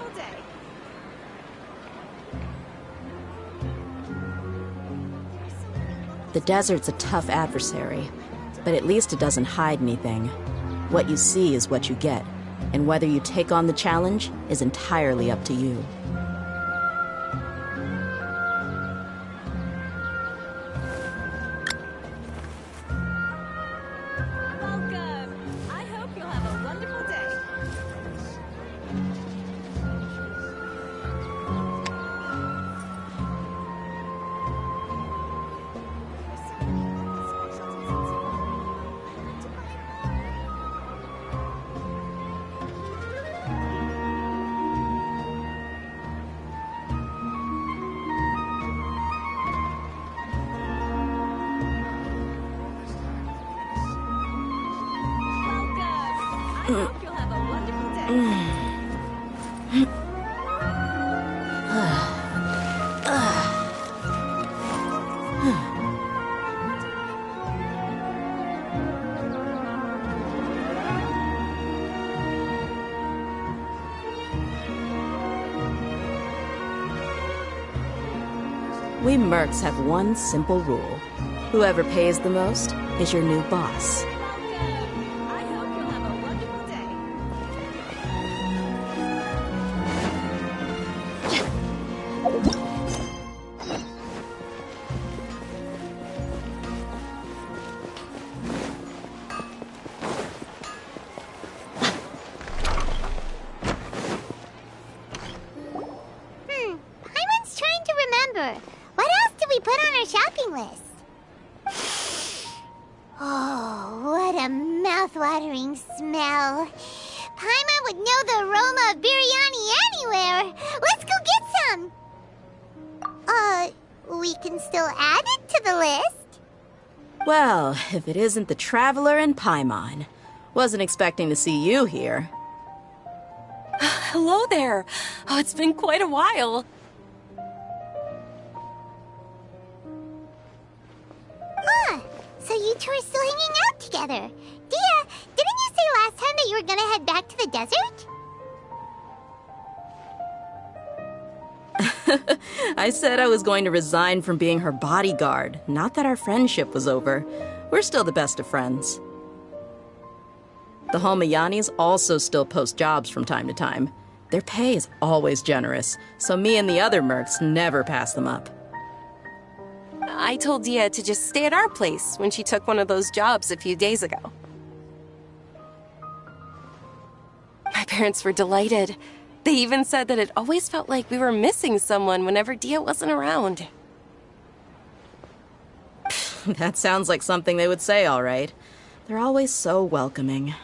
wonderful day. The desert's a tough adversary, but at least it doesn't hide anything. What you see is what you get, and whether you take on the challenge is entirely up to you. Welcome. I hope you'll have a wonderful day. I hope you'll have a wonderful day. We mercs have one simple rule. Whoever pays the most is your new boss. Welcome. I hope you'll have a wonderful day. Paimon's trying to remember. What else did we put on our shopping list? Oh, what a mouth-watering smell. Paimon would know the aroma of biryani anywhere. Let's go get some. We can still add it to the list. Well, if it isn't the Traveler and Paimon. Wasn't expecting to see you here. Hello there. Oh, it's been quite a while. So you two are still hanging out together. Dehya, didn't you say last time that you were gonna head back to the desert? I said I was going to resign from being her bodyguard, not that our friendship was over. We're still the best of friends. The Homayanis also still post jobs from time to time. Their pay is always generous, so me and the other mercs never pass them up. I told Dehya to just stay at our place when she took one of those jobs a few days ago. My parents were delighted. They even said that it always felt like we were missing someone whenever Dehya wasn't around. That sounds like something they would say, all right. They're always so welcoming.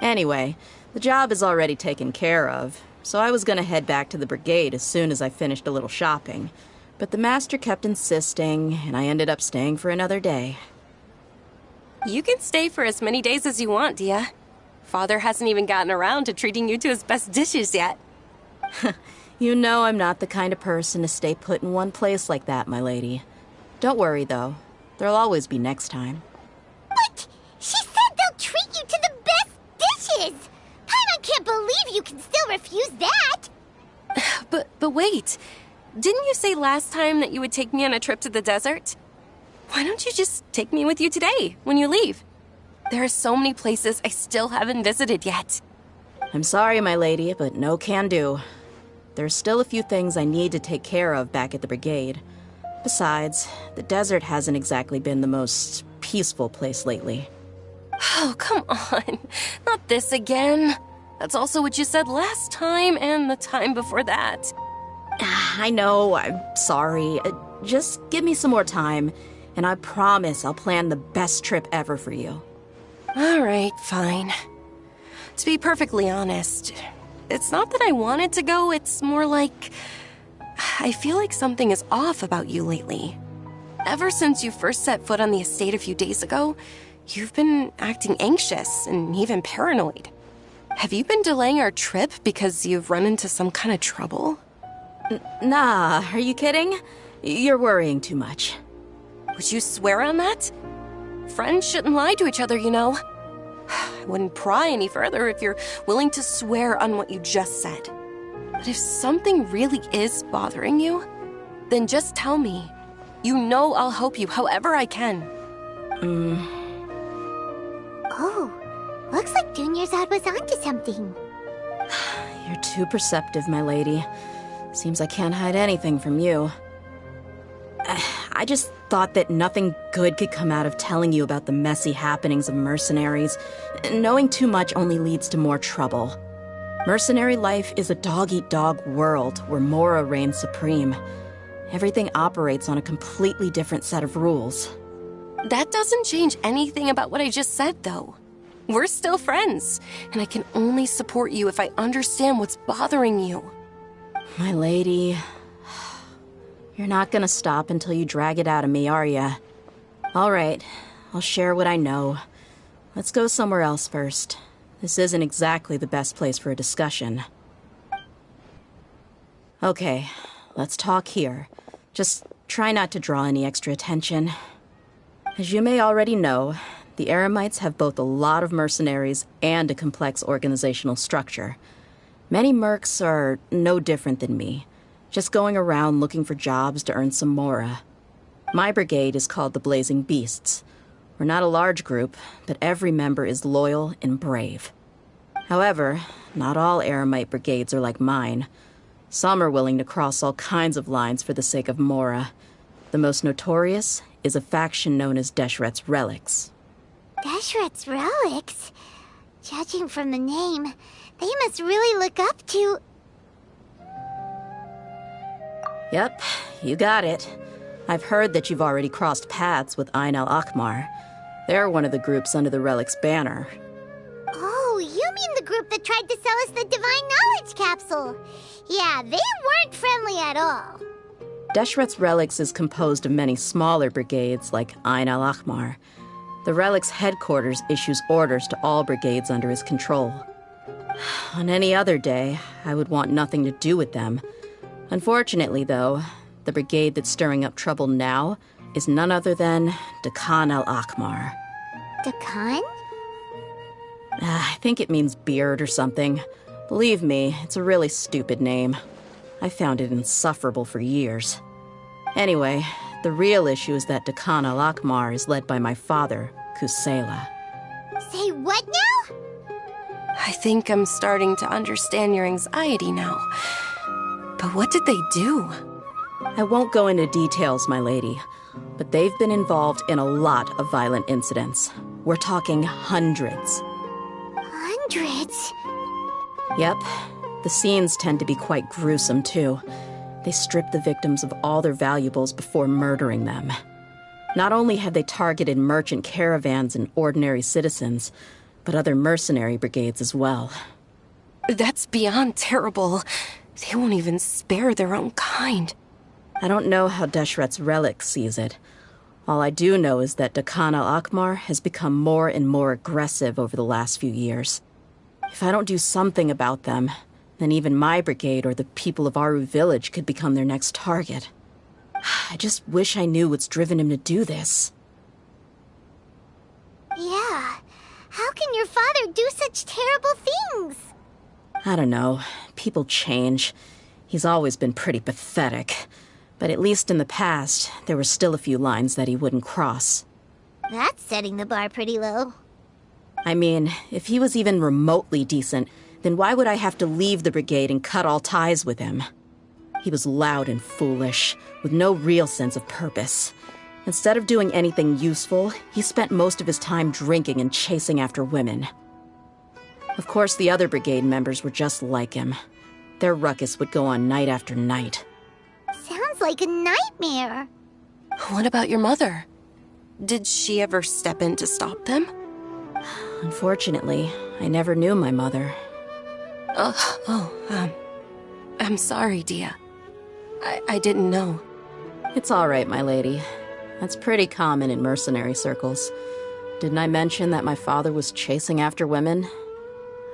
Anyway, the job is already taken care of, so I was gonna head back to the brigade as soon as I finished a little shopping. But the master kept insisting, and I ended up staying for another day. You can stay for as many days as you want, Dehya. Father hasn't even gotten around to treating you to his best dishes yet. You know I'm not the kind of person to stay put in one place like that, my lady. Don't worry, though. There'll always be next time. What? She said they'll treat you to the best dishes! Paimon can't believe you can still refuse that! But wait. Didn't you say last time that you would take me on a trip to the desert? Why don't you just take me with you today, when you leave? There are so many places I still haven't visited yet. I'm sorry, my lady, but no can do. There's still a few things I need to take care of back at the brigade. Besides, the desert hasn't exactly been the most peaceful place lately. Oh, come on. Not this again. That's also what you said last time and the time before that. I know, I'm sorry. Just give me some more time, and I promise I'll plan the best trip ever for you. All right, fine. To be perfectly honest, it's not that I wanted to go, it's more like I feel like something is off about you lately. Ever since you first set foot on the estate a few days ago, you've been acting anxious and even paranoid. Have you been delaying our trip because you've run into some kind of trouble? Nah, are you kidding? You're worrying too much. Would you swear on that? Friends shouldn't lie to each other, you know. I wouldn't pry any further if you're willing to swear on what you just said. But if something really is bothering you, then just tell me. You know I'll help you however I can. Oh, looks like Junior's was onto something. You're too perceptive, my lady. Seems I can't hide anything from you. I just thought that nothing good could come out of telling you about the messy happenings of mercenaries. Knowing too much only leads to more trouble. Mercenary life is a dog-eat-dog world where Mora reigns supreme. Everything operates on a completely different set of rules. That doesn't change anything about what I just said, though. We're still friends, and I can only support you if I understand what's bothering you. My lady, you're not gonna stop until you drag it out of me, are ya? All right, I'll share what I know. Let's go somewhere else first. This isn't exactly the best place for a discussion. Okay, let's talk here. Just try not to draw any extra attention. As you may already know, the Eremites have both a lot of mercenaries and a complex organizational structure. Many mercs are no different than me, just going around looking for jobs to earn some mora. My brigade is called the Blazing Beasts. We're not a large group, but every member is loyal and brave. However, not all Eremite brigades are like mine. Some are willing to cross all kinds of lines for the sake of mora. The most notorious is a faction known as Deshret's Relics. Deshret's Relics? Judging from the name, they must really look up to... Yep, you got it. I've heard that you've already crossed paths with Ain al-Akmar. They're one of the groups under the Relic's banner. Oh, you mean the group that tried to sell us the Divine Knowledge Capsule? Yeah, they weren't friendly at all. Deshret's Relics is composed of many smaller brigades like Ain al-Akmar. The Relic's headquarters issues orders to all brigades under his control. On any other day, I would want nothing to do with them. Unfortunately, though, the brigade that's stirring up trouble now is none other than Dehya al-Akmar. Dakan? I think it means beard or something. Believe me, it's a really stupid name. I found it insufferable for years. Anyway, the real issue is that Dehya al-Akmar is led by my father, Kusela. Say what now? I think I'm starting to understand your anxiety now. But what did they do? I won't go into details, my lady, but they've been involved in a lot of violent incidents. We're talking hundreds. Hundreds? Yep. The scenes tend to be quite gruesome, too. They strip the victims of all their valuables before murdering them. Not only have they targeted merchant caravans and ordinary citizens, but other mercenary brigades as well. That's beyond terrible. They won't even spare their own kind. I don't know how Deshret's Relic sees it. All I do know is that Dehya al-Akmar has become more and more aggressive over the last few years. If I don't do something about them, then even my brigade or the people of Aru village could become their next target. I just wish I knew what's driven him to do this. Yeah. How can your father do such terrible things? I don't know. People change. He's always been pretty pathetic. But at least in the past, there were still a few lines that he wouldn't cross. That's setting the bar pretty low. I mean, if he was even remotely decent, then why would I have to leave the brigade and cut all ties with him? He was loud and foolish, with no real sense of purpose. Instead of doing anything useful, he spent most of his time drinking and chasing after women. Of course, the other brigade members were just like him. Their ruckus would go on night after night. Sounds like a nightmare. What about your mother? Did she ever step in to stop them? Unfortunately, I never knew my mother. I'm sorry, Dehya. I didn't know. It's all right, my lady. That's pretty common in mercenary circles. Didn't I mention that my father was chasing after women?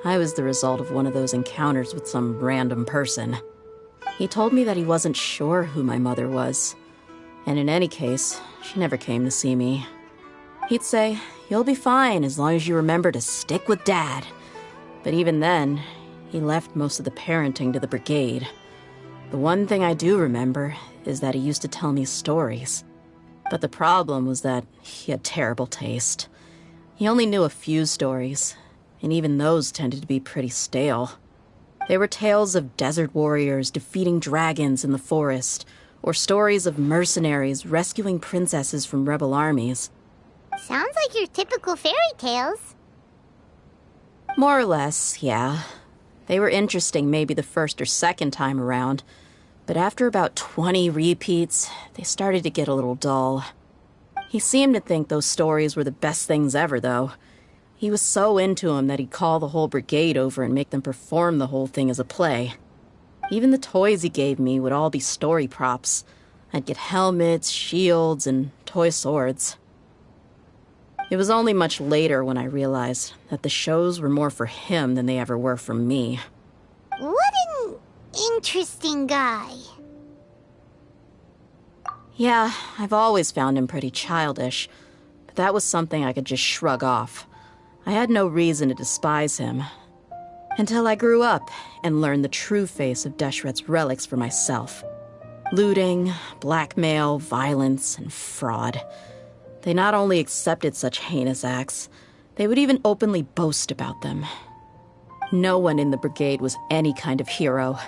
I was the result of one of those encounters with some random person. He told me that he wasn't sure who my mother was. And in any case, she never came to see me. He'd say, "You'll be fine as long as you remember to stick with Dad." But even then, he left most of the parenting to the brigade. The one thing I do remember is that he used to tell me stories. But the problem was that he had terrible taste. He only knew a few stories, and even those tended to be pretty stale. They were tales of desert warriors defeating dragons in the forest, or stories of mercenaries rescuing princesses from rebel armies. Sounds like your typical fairy tales. More or less, yeah. They were interesting maybe the first or second time around, but after about 20 repeats, they started to get a little dull. He seemed to think those stories were the best things ever, though. He was so into them that he'd call the whole brigade over and make them perform the whole thing as a play. Even the toys he gave me would all be story props. I'd get helmets, shields, and toy swords. It was only much later when I realized that the shows were more for him than they ever were for me. What an interesting guy. Yeah, I've always found him pretty childish, but that was something I could just shrug off. I had no reason to despise him. Until I grew up and learned the true face of Deshret's relics for myself. Looting, blackmail, violence, and fraud. They not only accepted such heinous acts, they would even openly boast about them. No one in the brigade was any kind of hero.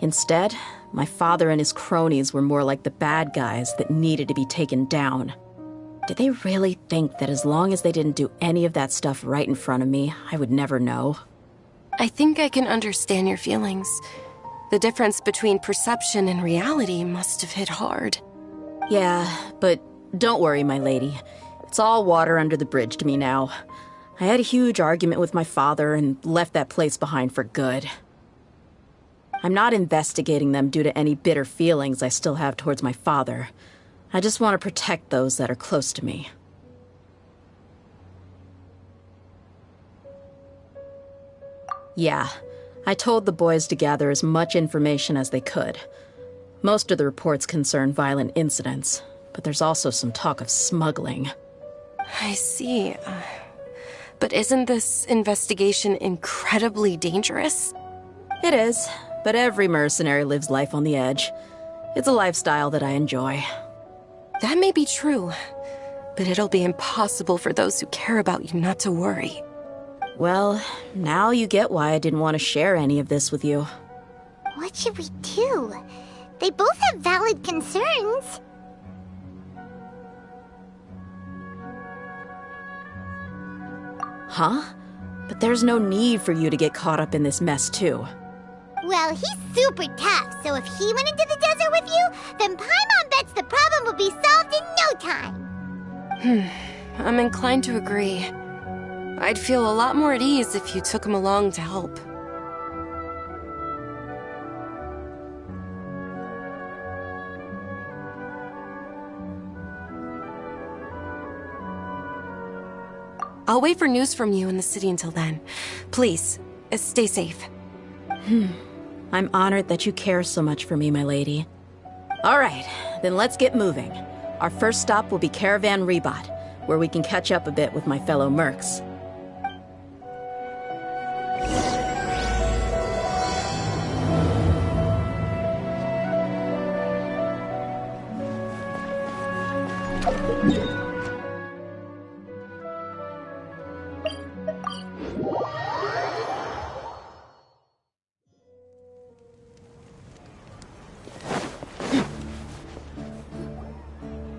Instead, my father and his cronies were more like the bad guys that needed to be taken down. Did they really think that as long as they didn't do any of that stuff right in front of me, I would never know? I think I can understand your feelings. The difference between perception and reality must have hit hard. Yeah, but don't worry, my lady. It's all water under the bridge to me now. I had a huge argument with my father and left that place behind for good. I'm not investigating them due to any bitter feelings I still have towards my father. I just want to protect those that are close to me. Yeah, I told the boys to gather as much information as they could. Most of the reports concern violent incidents, but there's also some talk of smuggling. I see. But isn't this investigation incredibly dangerous? It is, but every mercenary lives life on the edge. It's a lifestyle that I enjoy. That may be true, but it'll be impossible for those who care about you not to worry. Well, now you get why I didn't want to share any of this with you. What should we do? They both have valid concerns. Huh? But there's no need for you to get caught up in this mess, too. Well, he's super tough, so if he went into the desert with you, then Paimon bets the problem would be solved in no time. I'm inclined to agree. I'd feel a lot more at ease if you took him along to help. I'll wait for news from you in the city until then. Please, stay safe. I'm honored that you care so much for me, my lady. All right, then let's get moving. Our first stop will be Caravan Rebot, where we can catch up a bit with my fellow mercs.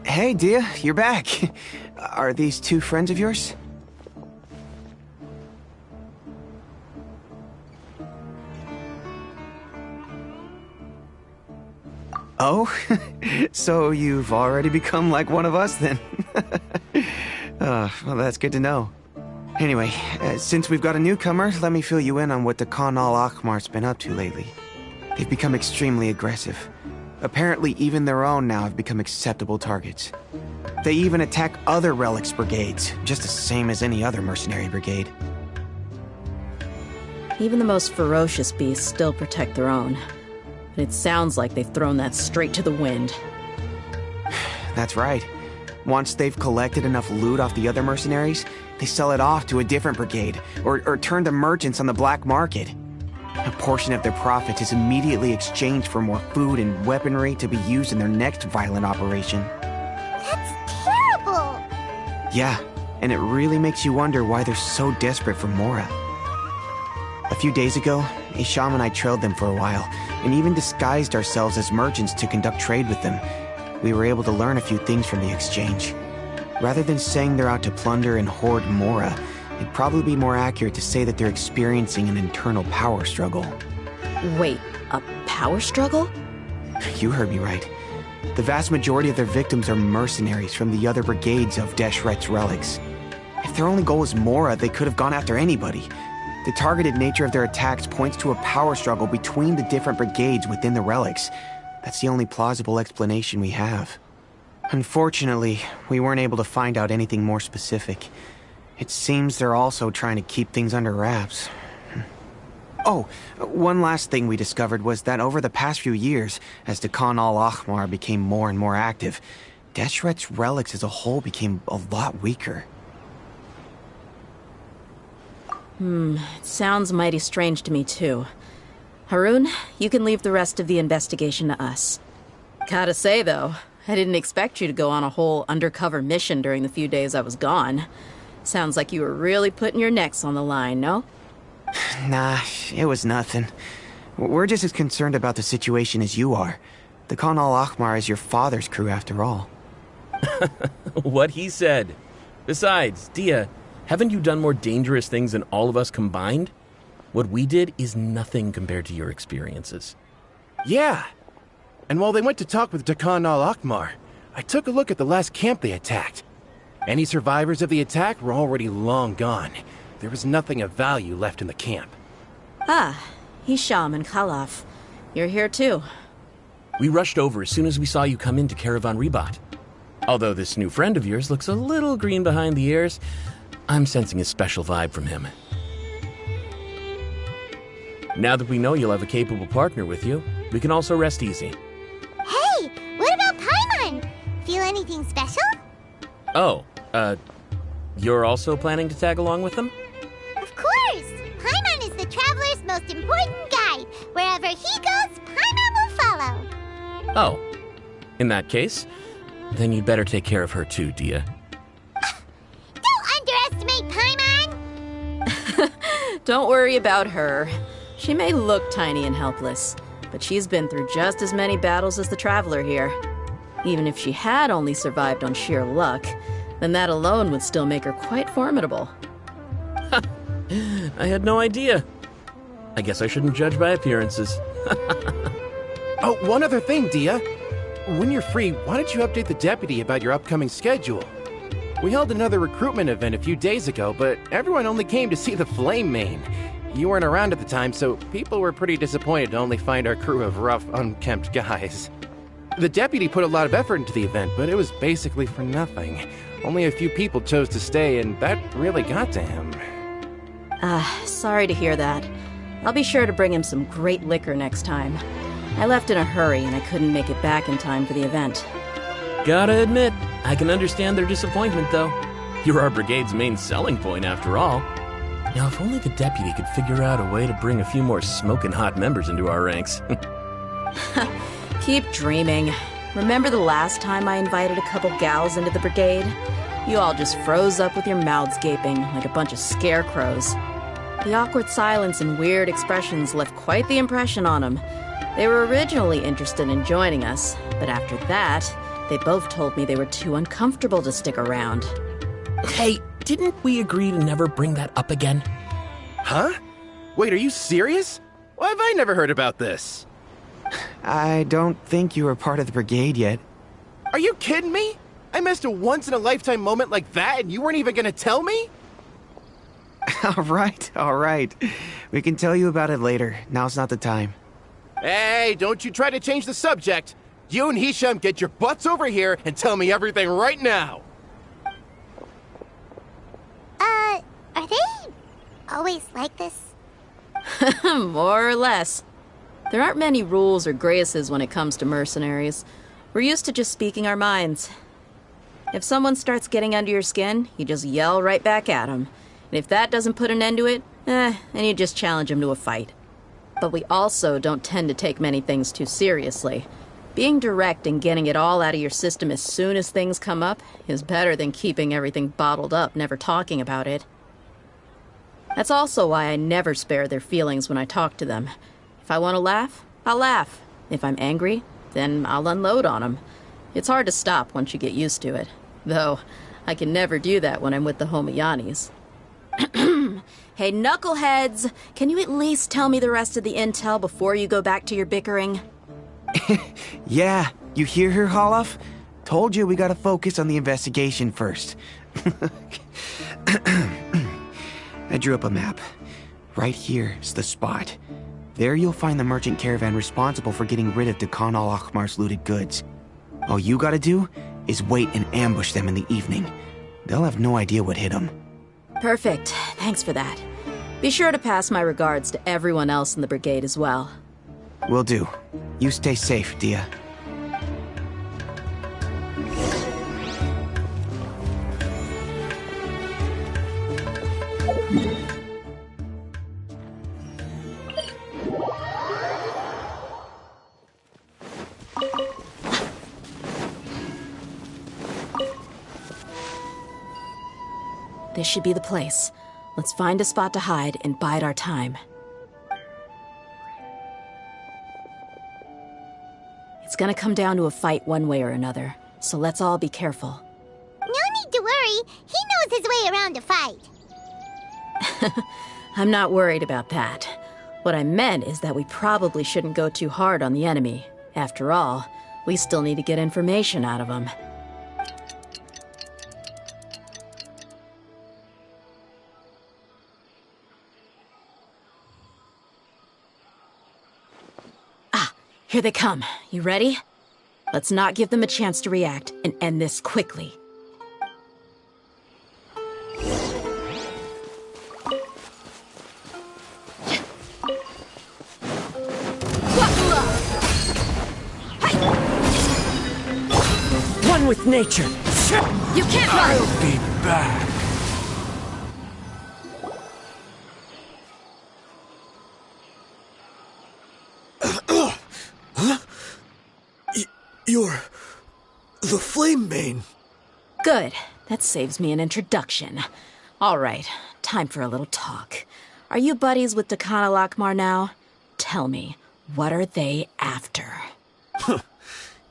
Hey, Dehya, you're back. Are these two friends of yours? Oh, so you've already become like one of us then? Well, that's good to know. Anyway, since we've got a newcomer, let me fill you in on what the Khan al-Ahmar's been up to lately. They've become extremely aggressive. Apparently, even their own now have become acceptable targets. They even attack other relics brigades, just the same as any other mercenary brigade. Even the most ferocious beasts still protect their own. But it sounds like they've thrown that straight to the wind. That's right. Once they've collected enough loot off the other mercenaries, they sell it off to a different brigade, or turn to merchants on the black market. A portion of their profits is immediately exchanged for more food and weaponry to be used in their next violent operation. That's terrible! Yeah, and it really makes you wonder why they're so desperate for Mora. A few days ago, Isham and I trailed them for a while, and even disguised ourselves as merchants to conduct trade with them. We were able to learn a few things from the exchange. Rather than saying they're out to plunder and hoard Mora, it'd probably be more accurate to say that they're experiencing an internal power struggle. Wait, a power struggle? You heard me right. The vast majority of their victims are mercenaries from the other brigades of Deshret's relics. If their only goal is Mora, they could have gone after anybody. The targeted nature of their attacks points to a power struggle between the different brigades within the relics. That's the only plausible explanation we have. Unfortunately, we weren't able to find out anything more specific. It seems they're also trying to keep things under wraps. Oh, one last thing we discovered was that over the past few years, as the Khan al-Ahmar became more and more active, Deshret's relics as a whole became a lot weaker. It sounds mighty strange to me too. Harun, you can leave the rest of the investigation to us. Gotta say though, I didn't expect you to go on a whole undercover mission during the few days I was gone. Sounds like you were really putting your necks on the line, no? Nah, it was nothing. We're just as concerned about the situation as you are. The Khan al-Ahmar is your father's crew after all. What he said. Besides, Dehya, haven't you done more dangerous things than all of us combined? What we did is nothing compared to your experiences. Yeah. And while they went to talk with Khan al-Ahmar, I took a look at the last camp they attacked. Any survivors of the attack were already long gone. There was nothing of value left in the camp. Ah, Hisham and Khalaf. You're here too. We rushed over as soon as we saw you come into Caravan Ribat. Although this new friend of yours looks a little green behind the ears, I'm sensing a special vibe from him. Now that we know you'll have a capable partner with you, we can also rest easy. Hey, what about Paimon? Feel anything special? Oh, you're also planning to tag along with them? Of course! Paimon is the traveler's most important guide. Wherever he goes, Paimon will follow. Oh, in that case, then you'd better take care of her too, Dehya. Don't underestimate Paimon! Don't worry about her. She may look tiny and helpless, but she's been through just as many battles as the traveler here. Even if she had only survived on sheer luck, then that alone would still make her quite formidable. I had no idea. I guess I shouldn't judge by appearances. Oh, one other thing, Dehya. When you're free, why don't you update the deputy about your upcoming schedule? We held another recruitment event a few days ago, but everyone only came to see the Flame Main. You weren't around at the time, so people were pretty disappointed to only find our crew of rough, unkempt guys. The deputy put a lot of effort into the event, but it was basically for nothing. Only a few people chose to stay, and that really got to him. Sorry to hear that. I'll be sure to bring him some great liquor next time. I left in a hurry and I couldn't make it back in time for the event. Gotta admit, I can understand their disappointment, though. You're our brigade's main selling point, after all. Now, if only the deputy could figure out a way to bring a few more smoking hot members into our ranks. Keep dreaming. Remember the last time I invited a couple gals into the brigade? You all just froze up with your mouths gaping like a bunch of scarecrows. The awkward silence and weird expressions left quite the impression on them. They were originally interested in joining us, but after that, they both told me they were too uncomfortable to stick around. Hey, didn't we agree to never bring that up again? Huh? Wait, are you serious? Why have I never heard about this? I don't think you were part of the brigade yet. Are you kidding me? I missed a once-in-a-lifetime moment like that and you weren't even gonna tell me? All right. We can tell you about it later. Now's not the time. Hey, don't you try to change the subject. You and Hisham get your butts over here and tell me everything right now. Are they always like this? More or less. There aren't many rules or graces when it comes to mercenaries. We're used to just speaking our minds. If someone starts getting under your skin, you just yell right back at them. And if that doesn't put an end to it, then you just challenge them to a fight. But we also don't tend to take many things too seriously. Being direct and getting it all out of your system as soon as things come up is better than keeping everything bottled up, never talking about it. That's also why I never spare their feelings when I talk to them. If I want to laugh, I'll laugh. If I'm angry, then I'll unload on them. It's hard to stop once you get used to it. Though, I can never do that when I'm with the Homayanis. Hey, knuckleheads! Can you at least tell me the rest of the intel before you go back to your bickering? Yeah, you hear her, Holloff? Told you we gotta focus on the investigation first. I drew up a map. Right here's the spot. There you'll find the merchant caravan responsible for getting rid of Dekhan al-Akhmar's looted goods. All you gotta do is wait and ambush them in the evening. They'll have no idea what hit them. Perfect. Thanks for that. Be sure to pass my regards to everyone else in the brigade as well. Will do. You stay safe, Dehya. This should be the place. Let's find a spot to hide and bide our time. It's gonna come down to a fight one way or another, so let's all be careful. No need to worry. He knows his way around a fight. I'm not worried about that. What I meant is that we probably shouldn't go too hard on the enemy. After all, we still need to get information out of them. Here they come. You ready? Let's not give them a chance to react and end this quickly. One with nature. You can't run! I'll be back. You're the Flame Mane. Good. That saves me an introduction. All right, time for a little talk. Are you buddies with Dekhan al-Akhmar now? Tell me, what are they after?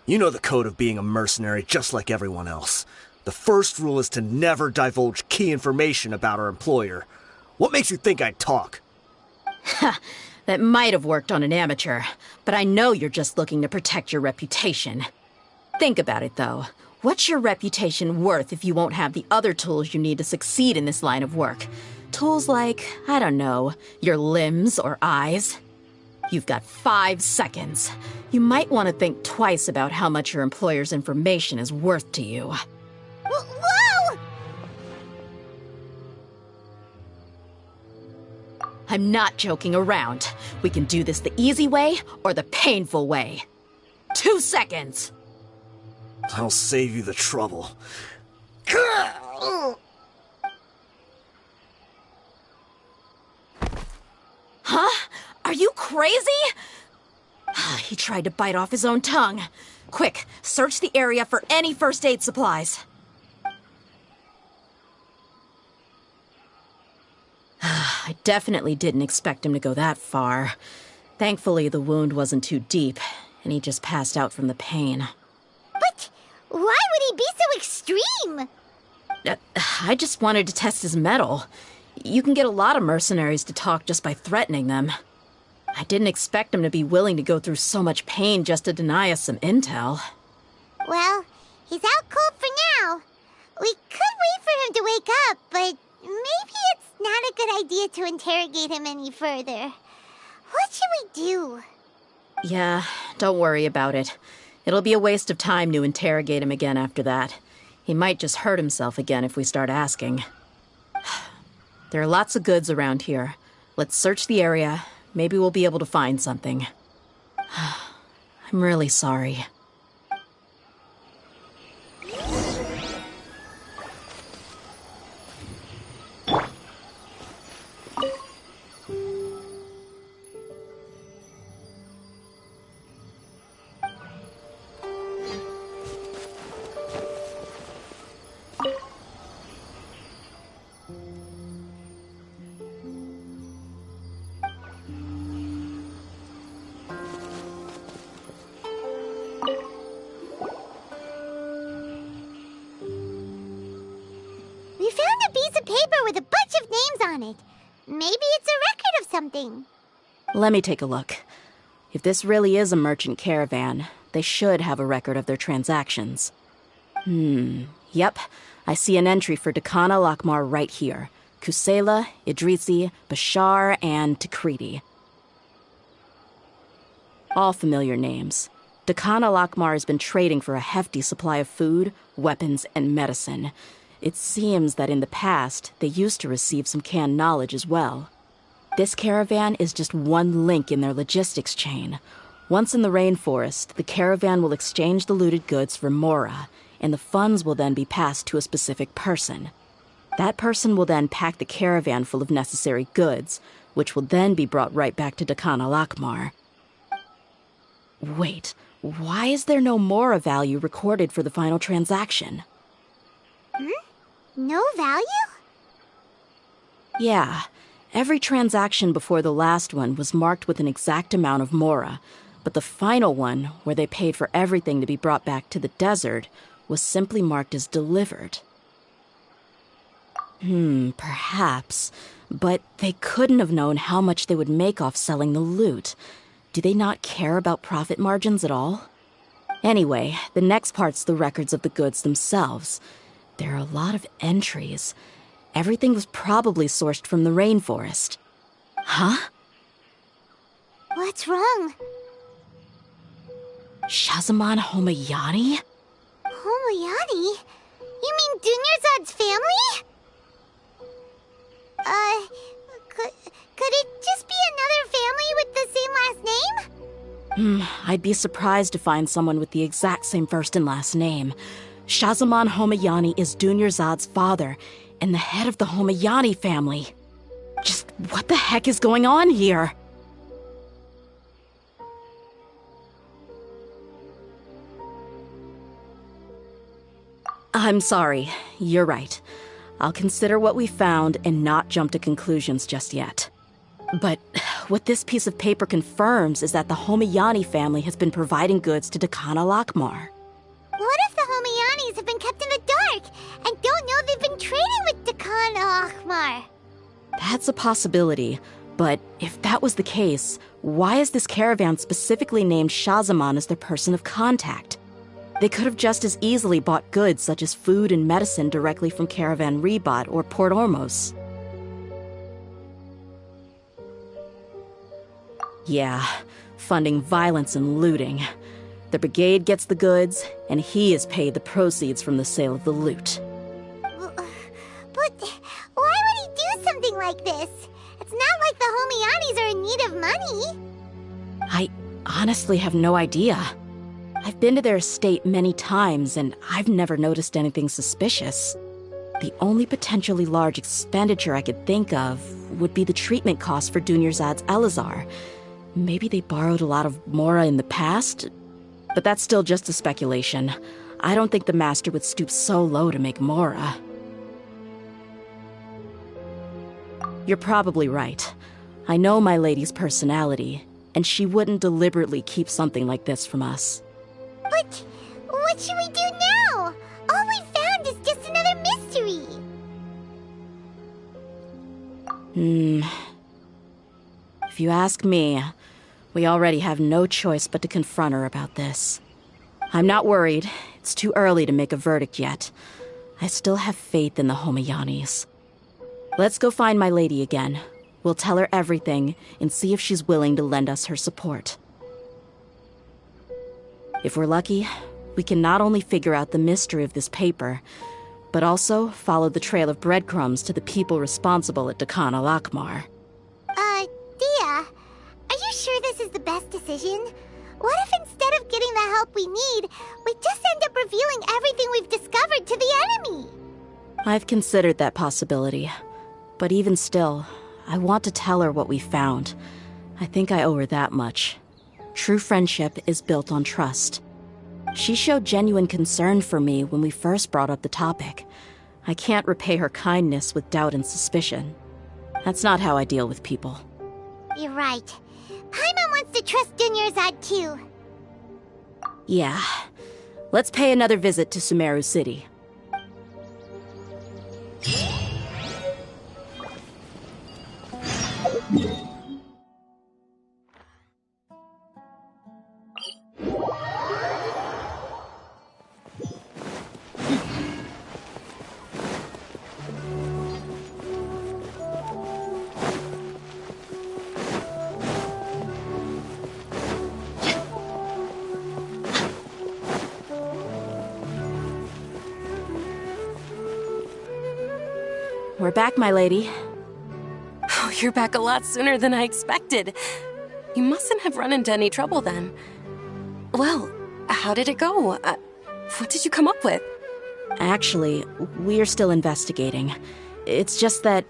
You know the code of being a mercenary just like everyone else. The first rule is to never divulge key information about our employer. What makes you think I'd talk? That might have worked on an amateur, but I know you're just looking to protect your reputation. Think about it, though. What's your reputation worth if you won't have the other tools you need to succeed in this line of work? Tools like, I don't know, your limbs or eyes? You've got 5 seconds. You might want to think twice about how much your employer's information is worth to you. Whoa! I'm not joking around. We can do this the easy way or the painful way. 2 seconds! I'll save you the trouble. Huh? Are you crazy? He tried to bite off his own tongue. Quick, search the area for any first aid supplies. I definitely didn't expect him to go that far. Thankfully, the wound wasn't too deep, and he just passed out from the pain. But why would he be so extreme? I just wanted to test his mettle. You can get a lot of mercenaries to talk just by threatening them. I didn't expect him to be willing to go through so much pain just to deny us some intel. Well, he's out cold for now. We could wait for him to wake up, but maybe it's not a good idea to interrogate him any further. What should we do? Yeah, don't worry about it. It'll be a waste of time to interrogate him again after that. He might just hurt himself again if we start asking. There are lots of goods around here. Let's search the area. Maybe we'll be able to find something. I'm really sorry. paper with a bunch of names on it. Maybe it's a record of something. Let me take a look. If this really is a merchant caravan, they should have a record of their transactions. Yep. I see an entry for Dakana Lakmar right here. Kusela, Idrisi, Bashar, and Takriti. All familiar names. Dakana Lakmar has been trading for a hefty supply of food, weapons, and medicine. It seems that in the past, they used to receive some canned knowledge as well. This caravan is just one link in their logistics chain. Once in the rainforest, the caravan will exchange the looted goods for Mora, and the funds will then be passed to a specific person. That person will then pack the caravan full of necessary goods, which will then be brought right back to Dakana Lakmar. Wait, why is there no Mora value recorded for the final transaction? No value? Yeah, every transaction before the last one was marked with an exact amount of Mora, but the final one, where they paid for everything to be brought back to the desert, was simply marked as delivered. Perhaps, but they couldn't have known how much they would make off selling the loot. Do they not care about profit margins at all? Anyway, the next part's the records of the goods themselves. There are a lot of entries. Everything was probably sourced from the rainforest. Huh? What's wrong? Shahzaman Homayani? Homayani? You mean Dunyarzad's family? Could it just be another family with the same last name? I'd be surprised to find someone with the exact same first and last name. Shahzaman Homayani is Dunyarzad's father, and the head of the Homayani family. Just what the heck is going on here? I'm sorry. You're right. I'll consider what we found and not jump to conclusions just yet. But what this piece of paper confirms is that the Homayani family has been providing goods to Dakana Lakmar. What if the Homayanis have been kept in the dark and don't know they've been trading with Dakana Lakmar? That's a possibility, but if that was the case, why is this caravan specifically named Shahzaman as their person of contact? They could have just as easily bought goods such as food and medicine directly from Caravan Ribat or Port Ormos. Yeah, funding violence and looting. The brigade gets the goods, and he is paid the proceeds from the sale of the loot. But why would he do something like this? It's not like the Homayanis are in need of money. I honestly have no idea. I've been to their estate many times, and I've never noticed anything suspicious. The only potentially large expenditure I could think of would be the treatment costs for Dunyarzad's Elazar. Maybe they borrowed a lot of Mora in the past? But that's still just a speculation. I don't think the master would stoop so low to make Mora. You're probably right. I know my lady's personality, and she wouldn't deliberately keep something like this from us. But what should we do now? All we found is just another mystery. If you ask me, we already have no choice but to confront her about this. I'm not worried. It's too early to make a verdict yet. I still have faith in the Homayanis. Let's go find my lady again. We'll tell her everything and see if she's willing to lend us her support. If we're lucky, we can not only figure out the mystery of this paper, but also follow the trail of breadcrumbs to the people responsible at Dakana Lakmar. Dehya, are you sure this is the best decision? What if instead of getting the help we need, we just end up revealing everything we've discovered to the enemy? I've considered that possibility, but even still, I want to tell her what we found. I think I owe her that much. True friendship is built on trust. She showed genuine concern for me when we first brought up the topic. I can't repay her kindness with doubt and suspicion. That's not how I deal with people. You're right. Paimon wants to trust Dunyarzad too. Yeah. Let's pay another visit to Sumeru City. We're back, my lady. Oh, you're back a lot sooner than I expected. You mustn't have run into any trouble then. Well, how did it go? What did you come up with? Actually, we're still investigating. It's just that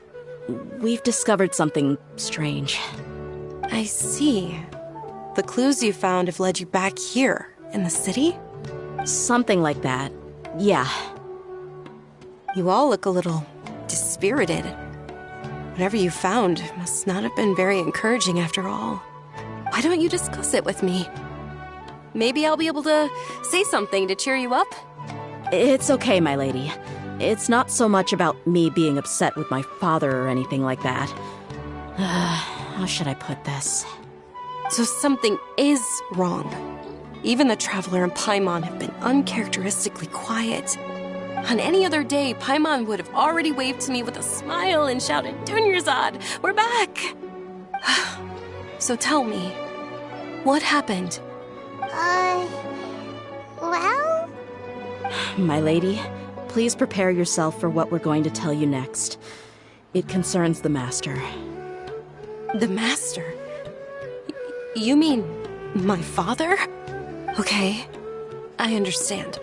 we've discovered something strange. I see. The clues you found have led you back here, in the city? Something like that. Yeah. You all look a little dispirited. Whatever you found must not have been very encouraging after all. Why don't you discuss it with me? Maybe I'll be able to say something to cheer you up? It's okay, my lady. It's not so much about me being upset with my father or anything like that. How should I put this? So something is wrong. Even the Traveler and Paimon have been uncharacteristically quiet. On any other day, Paimon would have already waved to me with a smile and shouted, "Dunyarzad, we're back!" So tell me, what happened? Well? My lady, please prepare yourself for what we're going to tell you next. It concerns the Master. The Master? You mean my father? Okay, I understand.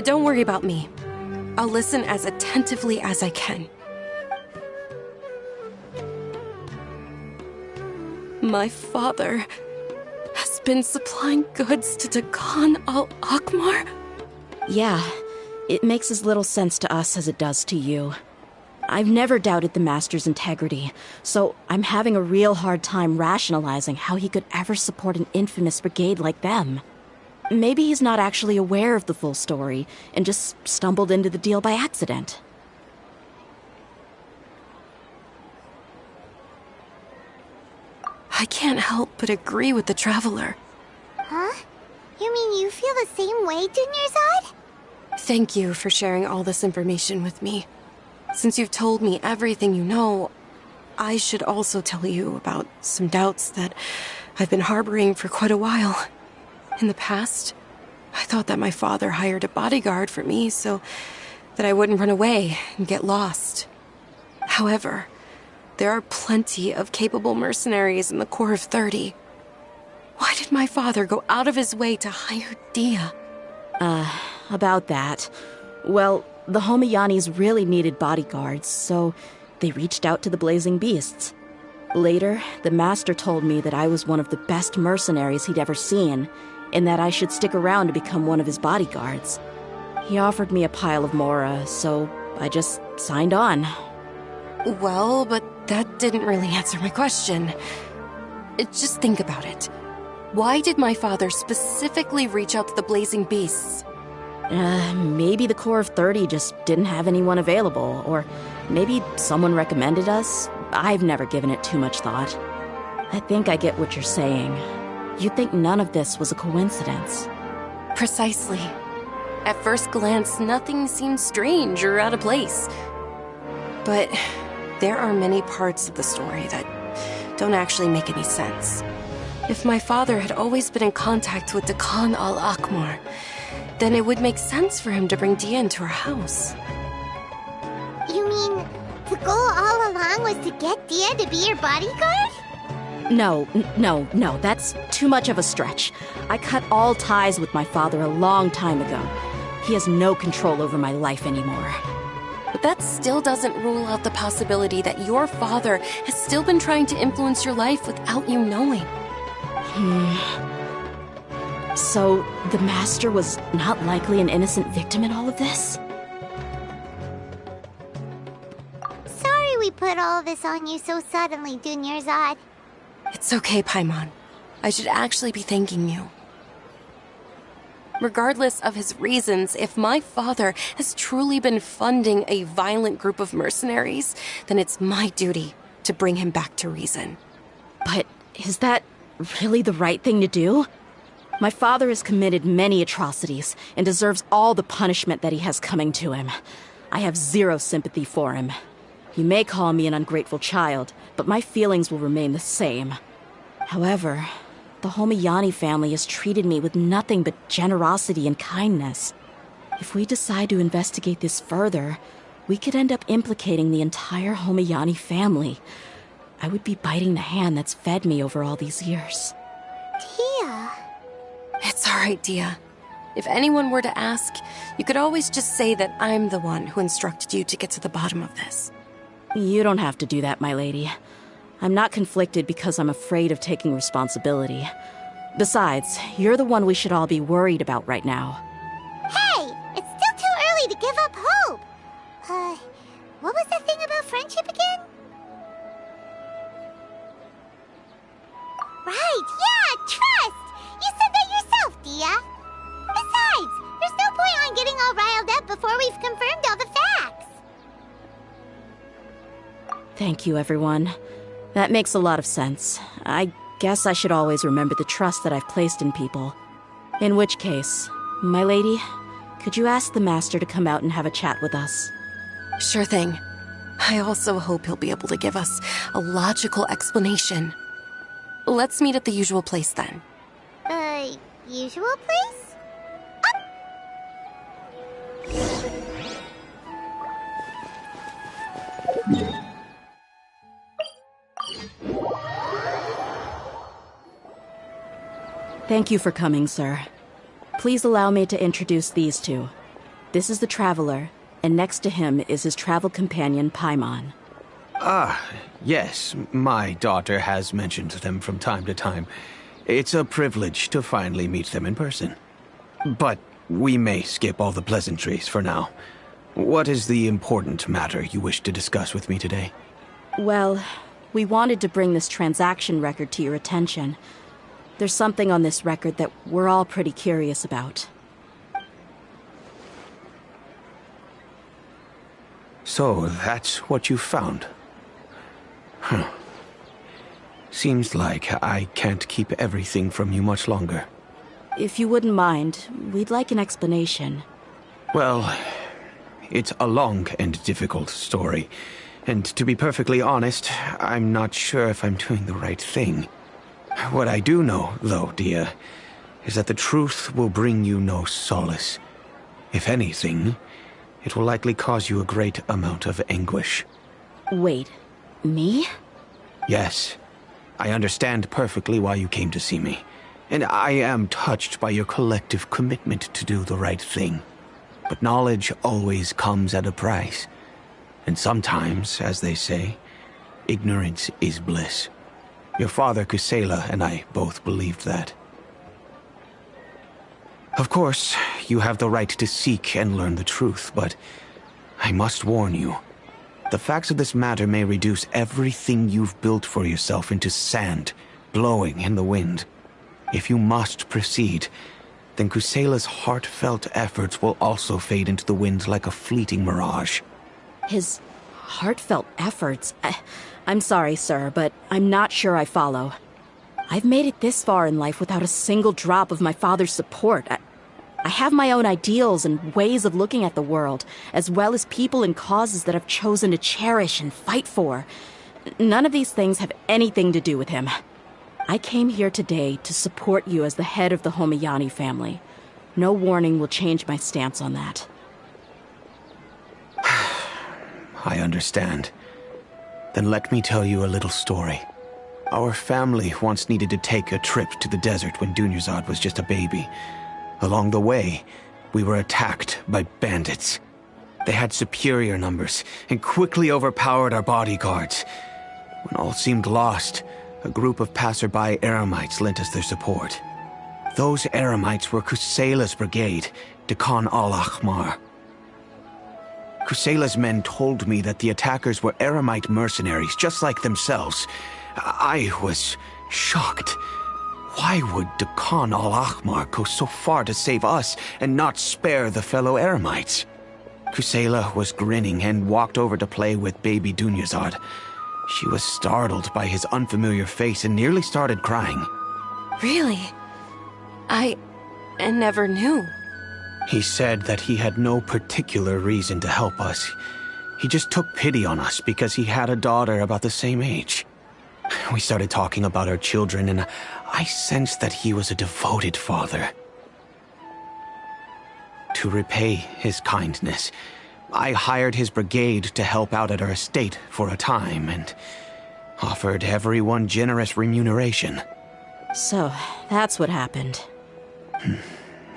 Don't worry about me. I'll listen as attentively as I can. My father has been supplying goods to Dakan al-Akmar? Yeah, it makes as little sense to us as it does to you. I've never doubted the Master's integrity, so I'm having a real hard time rationalizing how he could ever support an infamous brigade like them. Maybe he's not actually aware of the full story and just stumbled into the deal by accident. I can't help but agree with the Traveler. Huh? You mean you feel the same way, Dunyarzad? Thank you for sharing all this information with me. Since you've told me everything you know, I should also tell you about some doubts that I've been harboring for quite a while. In the past, I thought that my father hired a bodyguard for me so that I wouldn't run away and get lost. However, there are plenty of capable mercenaries in the Corps of 30. Why did my father go out of his way to hire Dehya? About that. Well, the Homayanis really needed bodyguards, so they reached out to the Blazing Beasts. Later, the Master told me that I was one of the best mercenaries he'd ever seen, and that I should stick around to become one of his bodyguards. He offered me a pile of mora, so I just signed on. Well, but that didn't really answer my question. Just think about it. Why did my father specifically reach out to the Blazing Beasts? Maybe the Corps of 30 just didn't have anyone available, or maybe someone recommended us. I've never given it too much thought. I think I get what you're saying. You think none of this was a coincidence. Precisely. At first glance, nothing seems strange or out of place. But there are many parts of the story that don't actually make any sense. If my father had always been in contact with Dakan al-Akmar, then it would make sense for him to bring Dehya into our house. You mean the goal all along was to get Dehya to be your bodyguard? No, that's too much of a stretch. I cut all ties with my father a long time ago. He has no control over my life anymore. But that still doesn't rule out the possibility that your father has still been trying to influence your life without you knowing. So, the Master was not likely an innocent victim in all of this? Sorry we put all this on you so suddenly, Dunyarzad. It's okay, Paimon. I should actually be thanking you. Regardless of his reasons, if my father has truly been funding a violent group of mercenaries, then it's my duty to bring him back to reason. But is that really the right thing to do? My father has committed many atrocities and deserves all the punishment that he has coming to him. I have zero sympathy for him. You may call me an ungrateful child, but my feelings will remain the same. However, the Homiyani family has treated me with nothing but generosity and kindness. If we decide to investigate this further, we could end up implicating the entire Homiyani family. I would be biting the hand that's fed me over all these years. Dehya. It's all right, Dehya. If anyone were to ask, you could always just say that I'm the one who instructed you to get to the bottom of this. You don't have to do that, my lady. I'm not conflicted because I'm afraid of taking responsibility. Besides, you're the one we should all be worried about right now. Hey, it's still too early to give up hope. What was that thing about friendship again? Right, yeah, trust! You said that yourself, Dehya. Besides, there's no point on getting all riled up before we've confirmed all the facts. Thank you, everyone. That makes a lot of sense. I guess I should always remember the trust that I've placed in people. In which case, my lady, could you ask the master to come out and have a chat with us? Sure thing. I also hope he'll be able to give us a logical explanation. Let's meet at the usual place then. Usual place? Thank you for coming, sir. Please allow me to introduce these two. This is the Traveler, and next to him is his travel companion, Paimon. Ah, yes, my daughter has mentioned them from time to time. It's a privilege to finally meet them in person. But we may skip all the pleasantries for now. What is the important matter you wish to discuss with me today? Well, we wanted to bring this transaction record to your attention. There's something on this record that we're all pretty curious about. So, that's what you found. Huh. Seems like I can't keep everything from you much longer. If you wouldn't mind, we'd like an explanation. Well, it's a long and difficult story. And to be perfectly honest, I'm not sure if I'm doing the right thing. What I do know, though, Dehya, is that the truth will bring you no solace. If anything, it will likely cause you a great amount of anguish. Wait, me? Yes. I understand perfectly why you came to see me. And I am touched by your collective commitment to do the right thing. But knowledge always comes at a price. And sometimes, as they say, ignorance is bliss. Your father, Kusela, and I both believed that. Of course, you have the right to seek and learn the truth, but I must warn you. The facts of this matter may reduce everything you've built for yourself into sand, blowing in the wind. If you must proceed, then Kusela's heartfelt efforts will also fade into the wind like a fleeting mirage. His heartfelt efforts? I'm sorry, sir, but I'm not sure I follow. I've made it this far in life without a single drop of my father's support. I have my own ideals and ways of looking at the world, as well as people and causes that I've chosen to cherish and fight for. None of these things have anything to do with him. I came here today to support you as the head of the Homiyani family. No warning will change my stance on that. I understand. Then let me tell you a little story. Our family once needed to take a trip to the desert when Dunyarzad was just a baby. Along the way, we were attacked by bandits. They had superior numbers and quickly overpowered our bodyguards. When all seemed lost, a group of passerby Eremites lent us their support. Those Eremites were Kusela's brigade, Dekan al-Ahmar. Kusela's men told me that the attackers were Eremite mercenaries, just like themselves. I was shocked. Why would Dekan al-Ahmar go so far to save us and not spare the fellow Eremites? Kusela was grinning and walked over to play with baby Dunyarzad. She was startled by his unfamiliar face and nearly started crying. Really? I never knew. He said that he had no particular reason to help us. He just took pity on us because he had a daughter about the same age. We started talking about our children, and I sensed that he was a devoted father. To repay his kindness, I hired his brigade to help out at our estate for a time and offered everyone generous remuneration. So, that's what happened.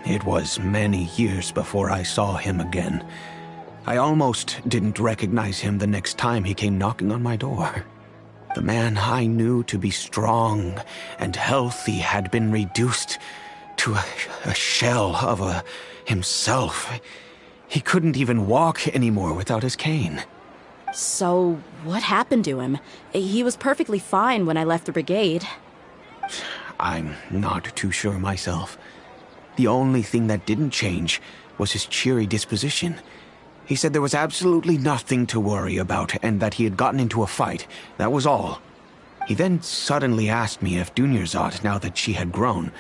It was many years before I saw him again. I almost didn't recognize him the next time he came knocking on my door. The man I knew to be strong and healthy had been reduced to a shell of himself. He couldn't even walk anymore without his cane. So, what happened to him? He was perfectly fine when I left the brigade. I'm not too sure myself. The only thing that didn't change was his cheery disposition. He said there was absolutely nothing to worry about and that he had gotten into a fight. That was all. He then suddenly asked me if Dunyarzad, now that she had grown,